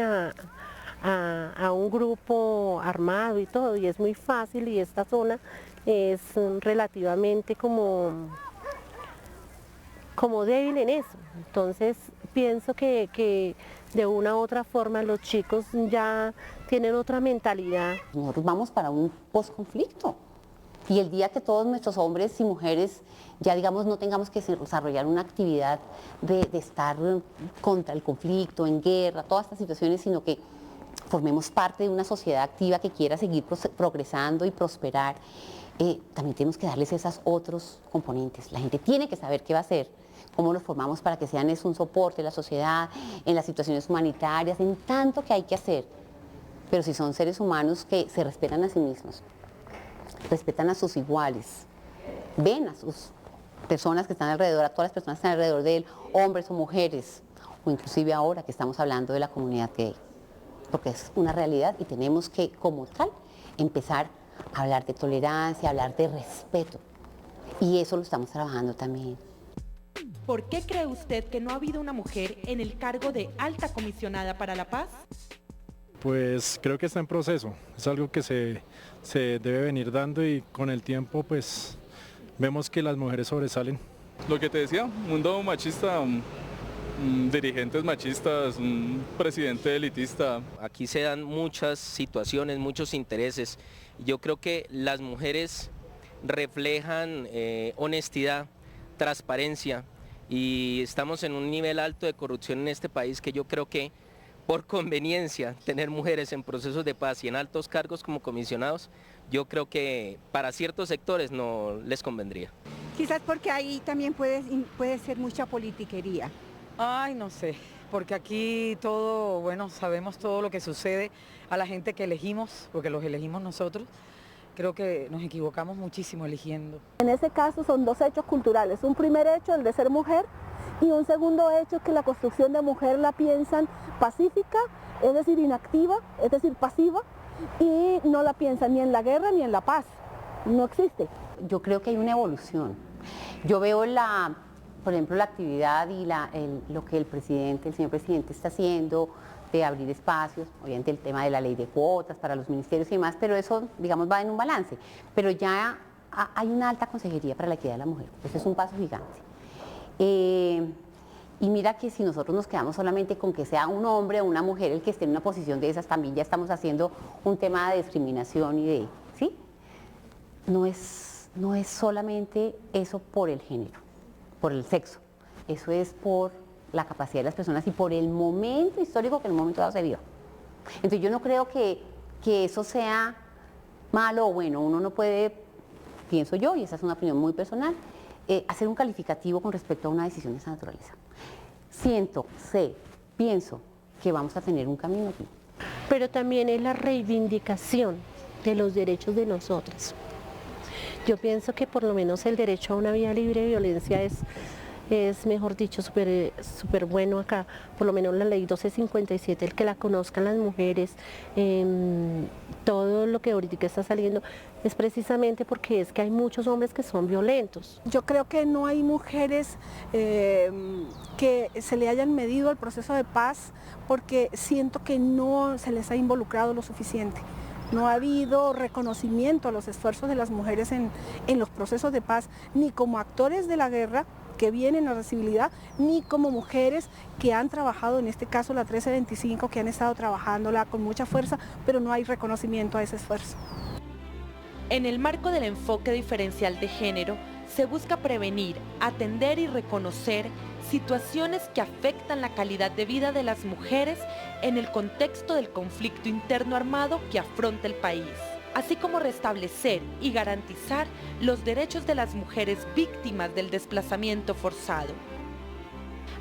a un grupo armado y todo, y es muy fácil, y esta zona es relativamente como débil en eso. Entonces pienso que de una u otra forma los chicos ya tienen otra mentalidad. Nosotros vamos para un posconflicto. Y el día que todos nuestros hombres y mujeres ya digamos no tengamos que desarrollar una actividad de estar contra el conflicto, en guerra, todas estas situaciones, sino que formemos parte de una sociedad activa que quiera seguir progresando y prosperar, también tenemos que darles esos otros componentes. La gente tiene que saber qué va a hacer, cómo los formamos para que sean un soporte en la sociedad, en las situaciones humanitarias, en tanto que hay que hacer. Pero si son seres humanos que se respetan a sí mismos, respetan a sus iguales, ven a sus personas que están alrededor, a todas las personas que están alrededor de él, hombres o mujeres, o inclusive ahora que estamos hablando de la comunidad gay, porque es una realidad y tenemos que, como tal, empezar a hablar de tolerancia, hablar de respeto, y eso lo estamos trabajando también. ¿Por qué cree usted que no ha habido una mujer en el cargo de alta comisionada para la paz? Pues creo que está en proceso, es algo que se debe venir dando y con el tiempo pues vemos que las mujeres sobresalen. Lo que te decía, mundo machista, dirigentes machistas, un presidente elitista. Aquí se dan muchas situaciones, muchos intereses. Yo creo que las mujeres reflejan honestidad, transparencia y estamos en un nivel alto de corrupción en este país que yo creo que por conveniencia tener mujeres en procesos de paz y en altos cargos como comisionados, yo creo que para ciertos sectores no les convendría. Quizás porque ahí también puede ser mucha politiquería. Ay, no sé, porque aquí todo, bueno, sabemos todo lo que sucede a la gente que elegimos, porque los elegimos nosotros. Creo que nos equivocamos muchísimo eligiendo. En ese caso son dos hechos culturales, un primer hecho, el de ser mujer, y un segundo hecho es que la construcción de mujer la piensan pacífica, es decir, inactiva, es decir, pasiva, y no la piensan ni en la guerra ni en la paz, no existe. Yo creo que hay una evolución. Yo veo por ejemplo, la actividad y lo que el señor presidente está haciendo, de abrir espacios, obviamente el tema de la ley de cuotas para los ministerios y demás, pero eso, digamos, va en un balance. Pero ya hay una alta consejería para la equidad de la mujer, eso es un paso gigante. Y mira que si nosotros nos quedamos solamente con que sea un hombre o una mujer el que esté en una posición de esas, también ya estamos haciendo un tema de discriminación y ¿sí? No es solamente eso por el género, por el sexo, eso es por la capacidad de las personas y por el momento histórico que en el momento dado se dio. Entonces yo no creo que eso sea malo o bueno, uno no puede, pienso yo, y esa es una opinión muy personal, hacer un calificativo con respecto a una decisión de esa naturaleza. Pienso que vamos a tener un camino aquí. Pero también es la reivindicación de los derechos de nosotras. Yo pienso que por lo menos el derecho a una vida libre de violencia es es, mejor dicho, súper bueno acá, por lo menos la ley 1257, el que la conozcan las mujeres, todo lo que ahorita está saliendo es precisamente porque es que hay muchos hombres que son violentos. Yo creo que no hay mujeres que se le hayan medido al proceso de paz porque siento que no se les ha involucrado lo suficiente. No ha habido reconocimiento a los esfuerzos de las mujeres en los procesos de paz, ni como actores de la guerra que vienen a recibir, ni como mujeres que han trabajado, en este caso la 1325, que han estado trabajándola con mucha fuerza, pero no hay reconocimiento a ese esfuerzo. En el marco del enfoque diferencial de género, se busca prevenir, atender y reconocer situaciones que afectan la calidad de vida de las mujeres en el contexto del conflicto interno armado que afronta el país, así como restablecer y garantizar los derechos de las mujeres víctimas del desplazamiento forzado.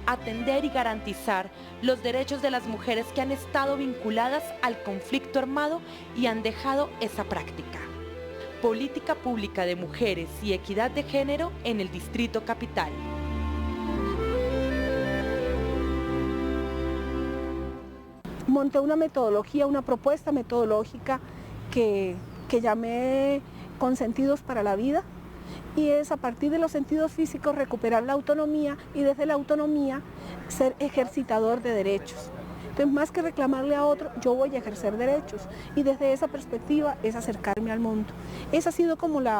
Atender y garantizar los derechos de las mujeres que han estado vinculadas al conflicto armado y han dejado esa práctica. Política Pública de Mujeres y Equidad de Género en el Distrito Capital. Monté una metodología, una propuesta metodológica que llamé Consentidos para la Vida, y es a partir de los sentidos físicos recuperar la autonomía y desde la autonomía ser ejercitador de derechos. Entonces, más que reclamarle a otro, yo voy a ejercer derechos, y desde esa perspectiva es acercarme al mundo. Esa ha sido como el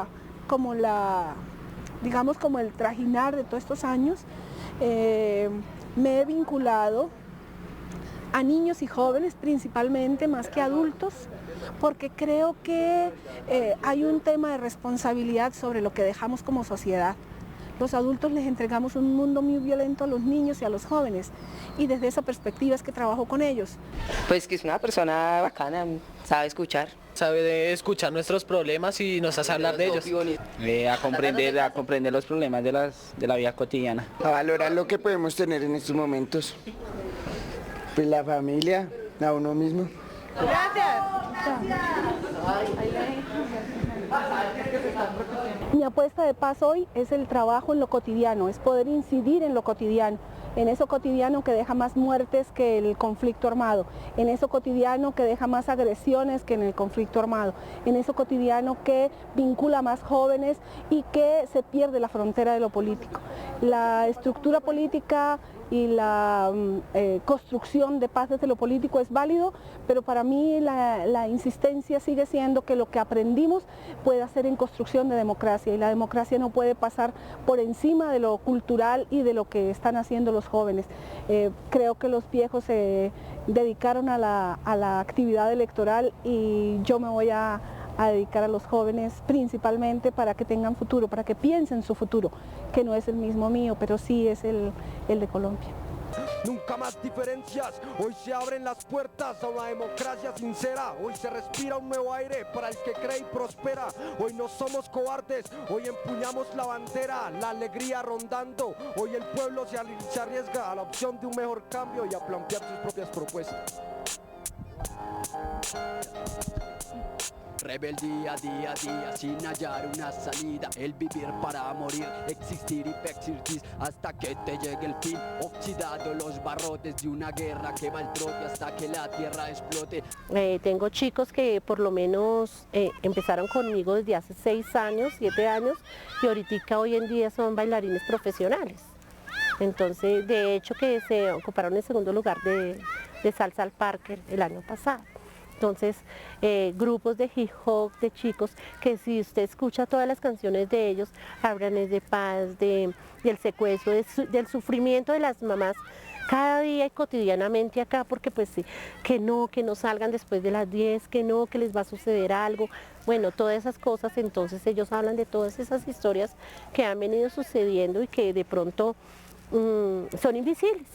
trajinar de todos estos años. Me he vinculado a niños y jóvenes principalmente, más que adultos, porque creo que hay un tema de responsabilidad sobre lo que dejamos como sociedad. Los adultos les entregamos un mundo muy violento a los niños y a los jóvenes, y desde esa perspectiva es que trabajo con ellos. Pues que es una persona bacana, sabe escuchar. Sabe escuchar nuestros problemas y nos hace hablar de ellos. A comprender los problemas de la vida cotidiana. A valorar lo que podemos tener en estos momentos. Pues la familia, a uno mismo. Gracias. Mi apuesta de paz hoy es el trabajo en lo cotidiano, es poder incidir en lo cotidiano, en eso cotidiano que deja más muertes que el conflicto armado, en eso cotidiano que deja más agresiones que en el conflicto armado, en eso cotidiano que vincula más jóvenes y que se pierde la frontera de lo político. La estructura política y la construcción de paz desde lo político es válido, pero para mí la insistencia sigue siendo que lo que aprendimos pueda ser en construcción de democracia, y la democracia no puede pasar por encima de lo cultural y de lo que están haciendo los jóvenes. Creo que los viejos se dedicaron a la actividad electoral, y yo me voy a dedicar a los jóvenes principalmente para que tengan futuro, para que piensen su futuro, que no es el mismo mío, pero sí es el de Colombia. Nunca más diferencias, hoy se abren las puertas a una democracia sincera, hoy se respira un nuevo aire para el que cree y prospera, hoy no somos cobardes, hoy empuñamos la bandera, la alegría rondando, hoy el pueblo se arriesga a la opción de un mejor cambio y a plantear sus propias propuestas. Rebeldía día a día sin hallar una salida, el vivir para morir, existir y persistir hasta que te llegue el fin, oxidado los barrotes de una guerra que va al trote hasta que la tierra explote. Tengo chicos que por lo menos empezaron conmigo desde hace 6 años, 7 años, y ahorita hoy en día son bailarines profesionales. Entonces, de hecho que se ocuparon el segundo lugar de Salsa al Parque el año pasado. Entonces, grupos de hip hop, de chicos, que si usted escucha todas las canciones de ellos, hablan de paz, del secuestro, del sufrimiento de las mamás, cada día y cotidianamente acá, porque pues sí, que no salgan después de las 10, que les va a suceder algo, bueno, todas esas cosas. Entonces ellos hablan de todas esas historias que han venido sucediendo y que de pronto son invisibles.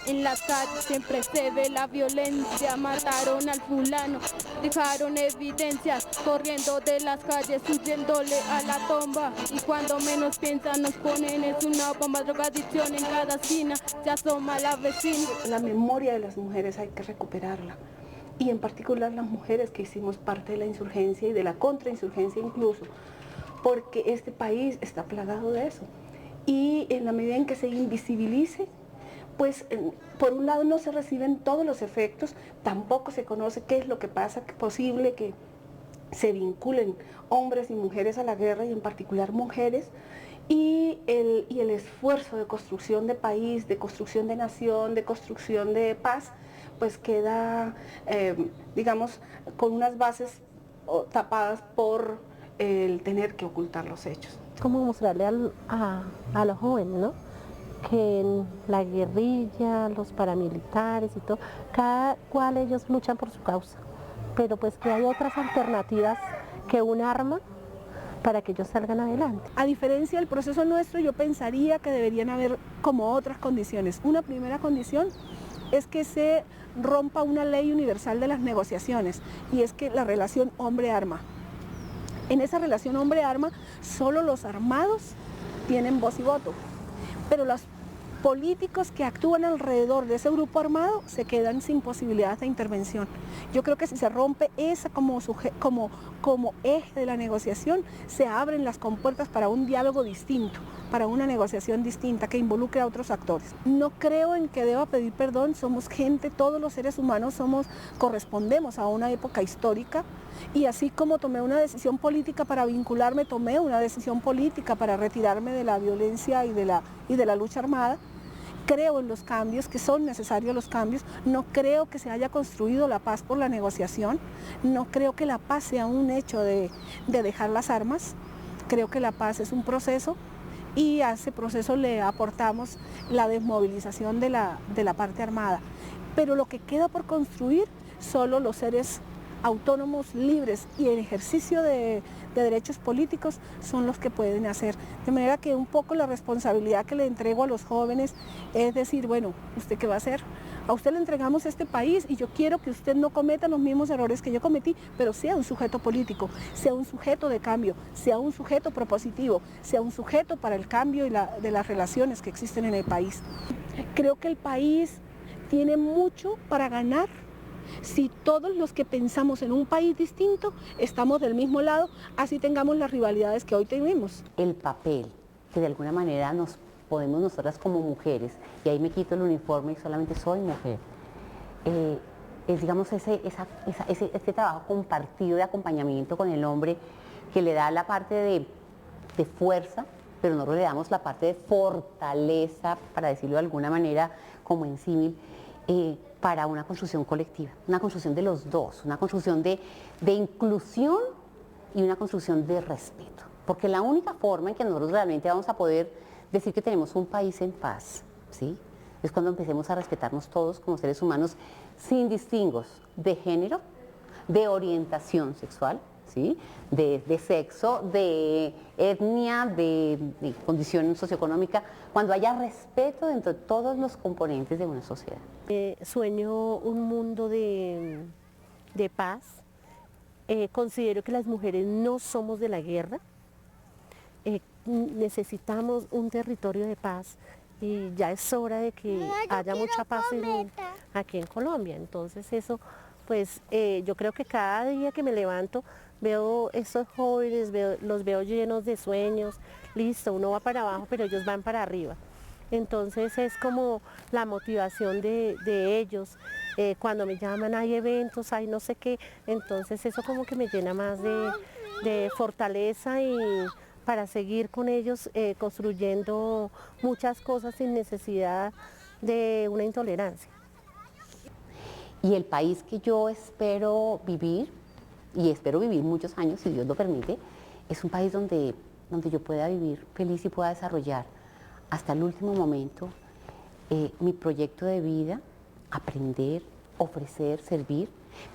En las calles siempre se ve la violencia, mataron al fulano, dejaron evidencias, corriendo de las calles, huyéndole a la tomba. Y cuando menos piensan nos ponen es una bomba, drogadicción en cada esquina, se asoma la vecina. La memoria de las mujeres hay que recuperarla, y en particular las mujeres que hicimos parte de la insurgencia y de la contrainsurgencia incluso, porque este país está plagado de eso. y en la medida en que se invisibilice, pues por un lado no se reciben todos los efectos, tampoco se conoce qué es lo que pasa, que es posible que se vinculen hombres y mujeres a la guerra y en particular mujeres, y el esfuerzo de construcción de país, de construcción de nación, de construcción de paz, pues queda, digamos, con unas bases tapadas por el tener que ocultar los hechos. Como mostrarle a los jóvenes, ¿no?, que en la guerrilla, los paramilitares y todo, cada cual ellos luchan por su causa, pero pues que hay otras alternativas que un arma para que ellos salgan adelante. A diferencia del proceso nuestro, yo pensaría que deberían haber como otras condiciones. Una primera condición es que se rompa una ley universal de las negociaciones, y es que la relación hombre-arma. En esa relación hombre-arma, solo los armados tienen voz y voto, pero los políticos que actúan alrededor de ese grupo armado se quedan sin posibilidades de intervención. Yo creo que si se rompe esa como eje de la negociación, se abren las compuertas para un diálogo distinto, para una negociación distinta que involucre a otros actores. No creo en que deba pedir perdón, somos gente, todos los seres humanos correspondemos a una época histórica, y así como tomé una decisión política para vincularme, tomé una decisión política para retirarme de la violencia y de la lucha armada. Creo en los cambios, que son necesarios los cambios. No creo que se haya construido la paz por la negociación. No creo que la paz sea un hecho de dejar las armas. Creo que la paz es un proceso, y a ese proceso le aportamos la desmovilización de la parte armada. Pero lo que queda por construir, solo los seres autónomos, libres y en ejercicio de derechos políticos son los que pueden hacer. De manera que un poco la responsabilidad que le entrego a los jóvenes es decir, bueno, ¿usted qué va a hacer? A usted le entregamos este país y yo quiero que usted no cometa los mismos errores que yo cometí, pero sea un sujeto político, sea un sujeto de cambio, sea un sujeto propositivo, sea un sujeto para el cambio de las relaciones que existen en el país. Creo que el país tiene mucho para ganar si todos los que pensamos en un país distinto estamos del mismo lado, así tengamos las rivalidades que hoy tenemos. El papel que de alguna manera nos podemos nosotras como mujeres, y ahí me quito el uniforme y solamente soy mujer, es digamos ese trabajo compartido de acompañamiento con el hombre, que le da la parte de fuerza, pero nosotros le damos la parte de fortaleza, para decirlo de alguna manera como en símil, para una construcción colectiva, una construcción de los dos, una construcción de inclusión y una construcción de respeto. Porque la única forma en que nosotros realmente vamos a poder decir que tenemos un país en paz, ¿sí?, es cuando empecemos a respetarnos todos como seres humanos, sin distingos de género, de orientación sexual, ¿sí?, de sexo, de etnia, de condición socioeconómica, cuando haya respeto dentro de todos los componentes de una sociedad. Sueño un mundo de paz. Considero que las mujeres no somos de la guerra. Necesitamos un territorio de paz, y ya es hora de que haya mucha paz aquí en Colombia. Entonces eso, pues yo creo que cada día que me levanto veo estos jóvenes, los veo llenos de sueños. Listo, uno va para abajo, pero ellos van para arriba. Entonces es como la motivación de ellos. Cuando me llaman hay eventos, hay no sé qué, entonces eso como que me llena más de fortaleza, y para seguir con ellos construyendo muchas cosas sin necesidad de una intolerancia. Y el país que yo espero vivir, y espero vivir muchos años, si Dios lo permite, es un país donde yo pueda vivir feliz y pueda desarrollar hasta el último momento mi proyecto de vida, aprender, ofrecer, servir,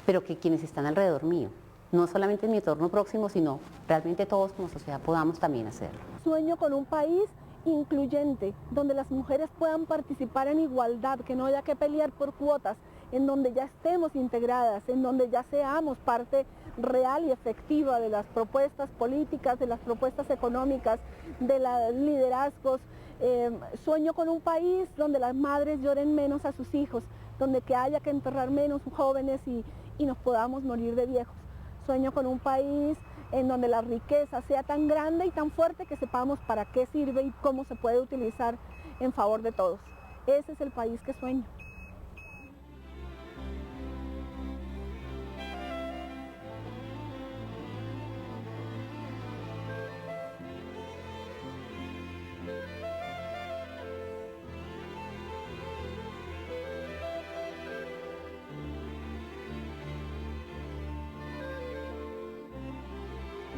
pero que quienes están alrededor mío, no solamente en mi entorno próximo, sino realmente todos como sociedad podamos también hacerlo. Sueño con un país incluyente, donde las mujeres puedan participar en igualdad, que no haya que pelear por cuotas, en donde ya estemos integradas, en donde ya seamos parte real y efectiva de las propuestas políticas, de las propuestas económicas, de los liderazgos. Sueño con un país donde las madres lloren menos a sus hijos, donde que haya que enterrar menos jóvenes y nos podamos morir de viejos. Sueño con un país en donde la riqueza sea tan grande y tan fuerte que sepamos para qué sirve y cómo se puede utilizar en favor de todos. Ese es el país que sueño.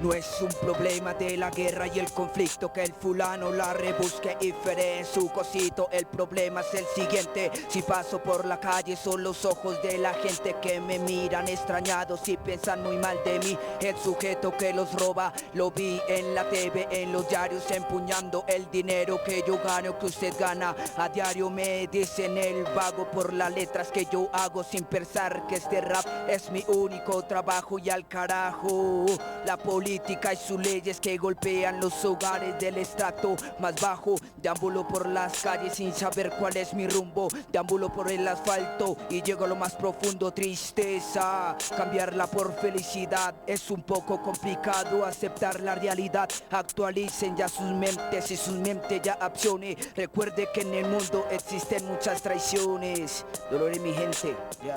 No es un problema de la guerra y el conflicto que el fulano la rebusque y fere en su cosito. El problema es el siguiente: si paso por la calle son los ojos de la gente que me miran extrañados y piensan muy mal de mí. El sujeto que los roba lo vi en la TV, en los diarios, empuñando el dinero que yo gano, que usted gana a diario. Me dicen el vago por las letras que yo hago, sin pensar que este rap es mi único trabajo. Y al carajo la política y sus leyes que golpean los hogares del estrato más bajo. Deambulo por las calles sin saber cuál es mi rumbo, deambulo por el asfalto y llego a lo más profundo. Tristeza, cambiarla por felicidad es un poco complicado. Aceptar la realidad, actualicen ya sus mentes y sus mentes ya accionen. Recuerde que en el mundo existen muchas traiciones. Dolor en mi gente, ya.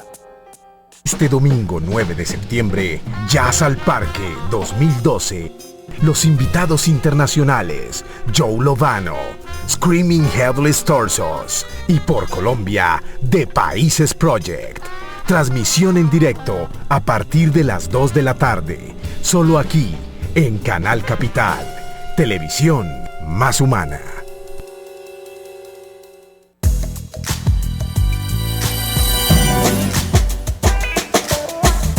Este domingo 9 de septiembre, Jazz al Parque 2012. Los invitados internacionales: Joe Lovano, Screaming Headless Torsos y por Colombia, The Países Project. Transmisión en directo a partir de las 2 de la tarde, solo aquí en Canal Capital, televisión más humana.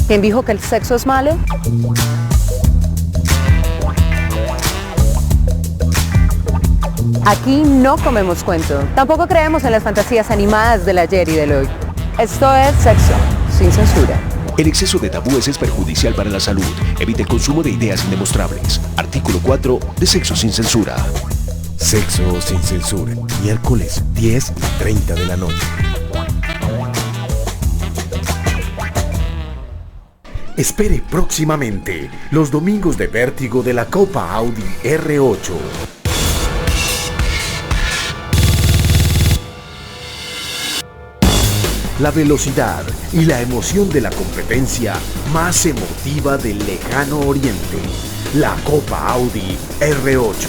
¿Quién dijo que el sexo es malo? Aquí no comemos cuento. Tampoco creemos en las fantasías animadas del ayer y del hoy. Esto es Sexo sin Censura. El exceso de tabúes es perjudicial para la salud. Evite el consumo de ideas indemostrables. Artículo 4 de Sexo sin Censura. Sexo sin Censura. Miércoles 10:30 de la noche. Espere próximamente los domingos de vértigo de la Copa Audi R8. La velocidad y la emoción de la competencia más emotiva del lejano oriente. La Copa Audi R8.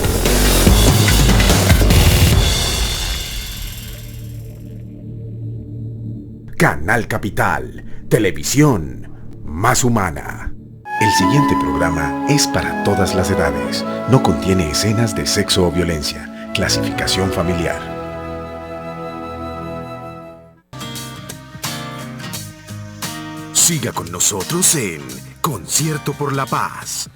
Canal Capital, televisión más humana. El siguiente programa es para todas las edades. No contiene escenas de sexo o violencia. Clasificación familiar. Siga con nosotros en Concierto por la Paz.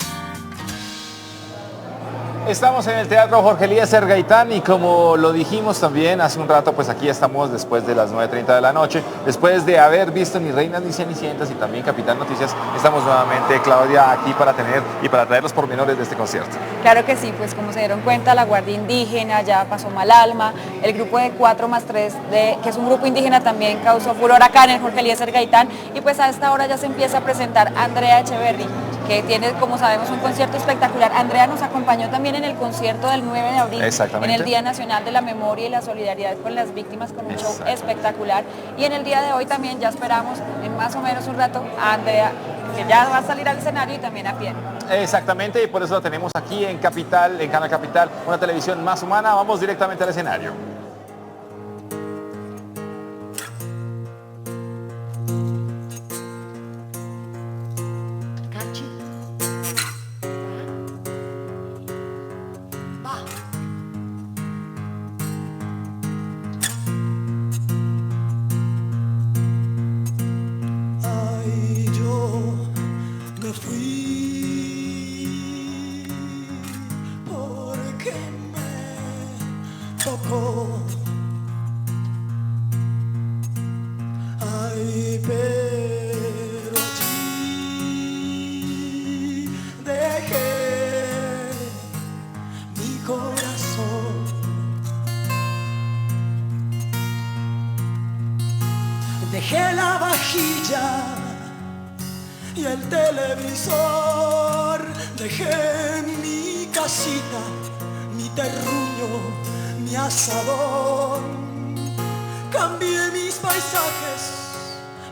Estamos en el Teatro Jorge Eliezer Gaitán y como lo dijimos también hace un rato, pues aquí estamos después de las 9:30 de la noche, después de haber visto Ni Reinas ni Cenicientas y también Capital Noticias, estamos nuevamente, Claudia, aquí para traer los pormenores de este concierto. Claro que sí, pues como se dieron cuenta, la Guardia Indígena, ya pasó Malalma, el grupo de 4+3, que es un grupo indígena, también causó furor acá en el Jorge Eliezer Gaitán, y pues a esta hora ya se empieza a presentar Andrea Echeverry, que tiene, como sabemos, un concierto espectacular. Andrea nos acompañó también en el concierto del 9 de abril, en el Día Nacional de la Memoria y la Solidaridad con las Víctimas, con un show espectacular. Y en el día de hoy también ya esperamos en más o menos un rato a Andrea, que ya va a salir al escenario y también a pie. Exactamente, y por eso la tenemos aquí en Capital, en Canal Capital, una televisión más humana. Vamos directamente al escenario. Ay, pero allí dejé mi corazón. Dejé la vajilla y el televisor. Dejé mi casita, mi terruño, mi asadón. Cambié mis paisajes,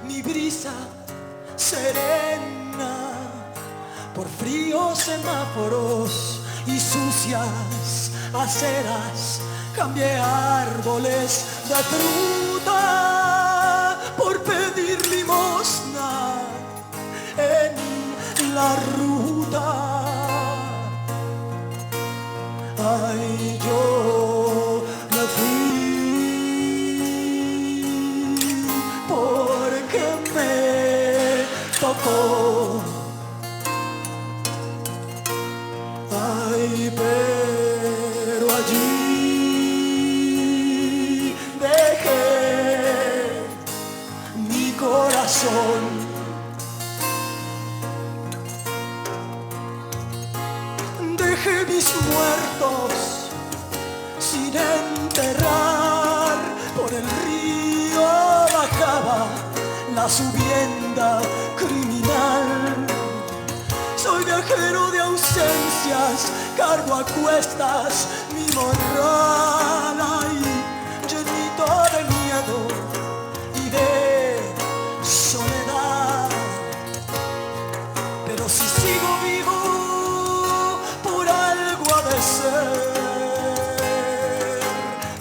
mi brisa serena por fríos semáforos y sucias aceras. Cambié árboles de fruta por pedir limosna en la ruta. Ay, yo me fui porque me tocó. Ay, pero allí dejé mi corazón. Dejé mis muertos sin enterrar. Por el río bajaba la subienda criminal. Soy viajero de ausencias, cargo a cuestas mi morral. Ay, llenito de miedo y de soledad. Pero si sigo vivo, por algo ha de ser.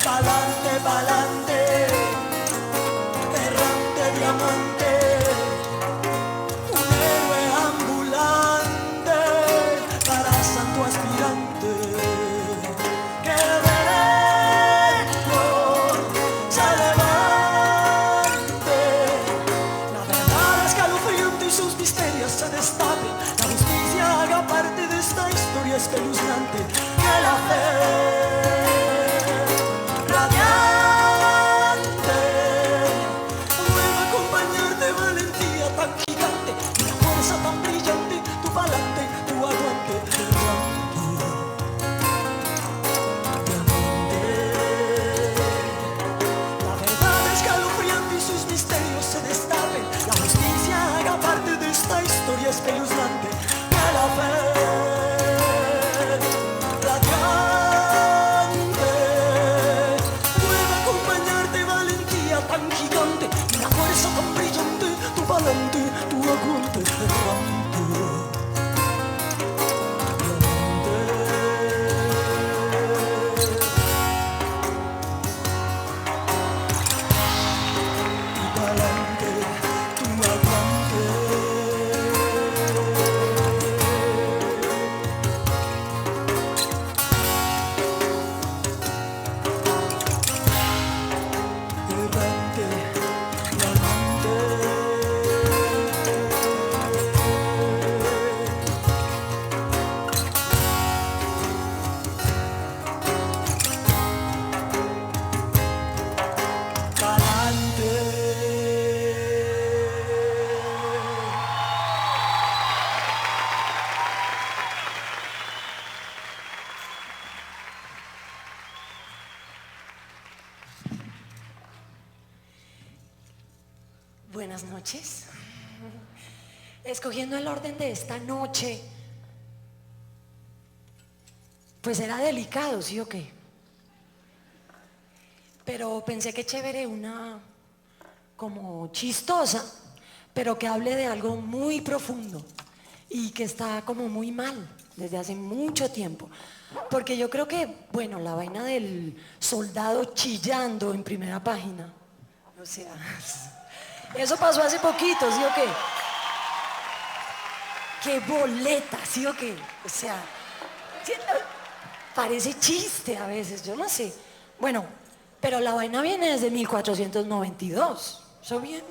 Pa'lante, pa'lante, errante diamante, un héroe ambulante para santo aspirante. Que el derecho se levante, la verdad escalofriante y sus misterios se destapen. La justicia haga parte de esta historia espeluznante. Que la fe radiante vuelva a acompañarte, valentía tan gigante y la fuerza tan brillante, tu pa'lante, tu aguante, la verdad escalofriante y sus misterios se destapen. La justicia haga parte de esta historia espeluznante. Que la fe radiante vuelva a acompañarte, valentía tan gigante y la fuerza tan brillante, tu pa'lante, tu aguante errante. Tu pa'lante, tu aguante. Errante, diamante. Buenas noches. Escogiendo el orden de esta noche, pues era delicado, ¿sí o qué? Pero pensé que chévere una como chistosa, pero que hable de algo muy profundo y que está como muy mal desde hace mucho tiempo. Porque yo creo que, bueno, la vaina del soldado chillando en primera página, o sea, eso pasó hace poquito, ¿sí o qué? ¡Qué boleta!, ¿sí o qué? O sea, parece chiste a veces, yo no sé. Bueno, pero la vaina viene desde 1492. Eso viene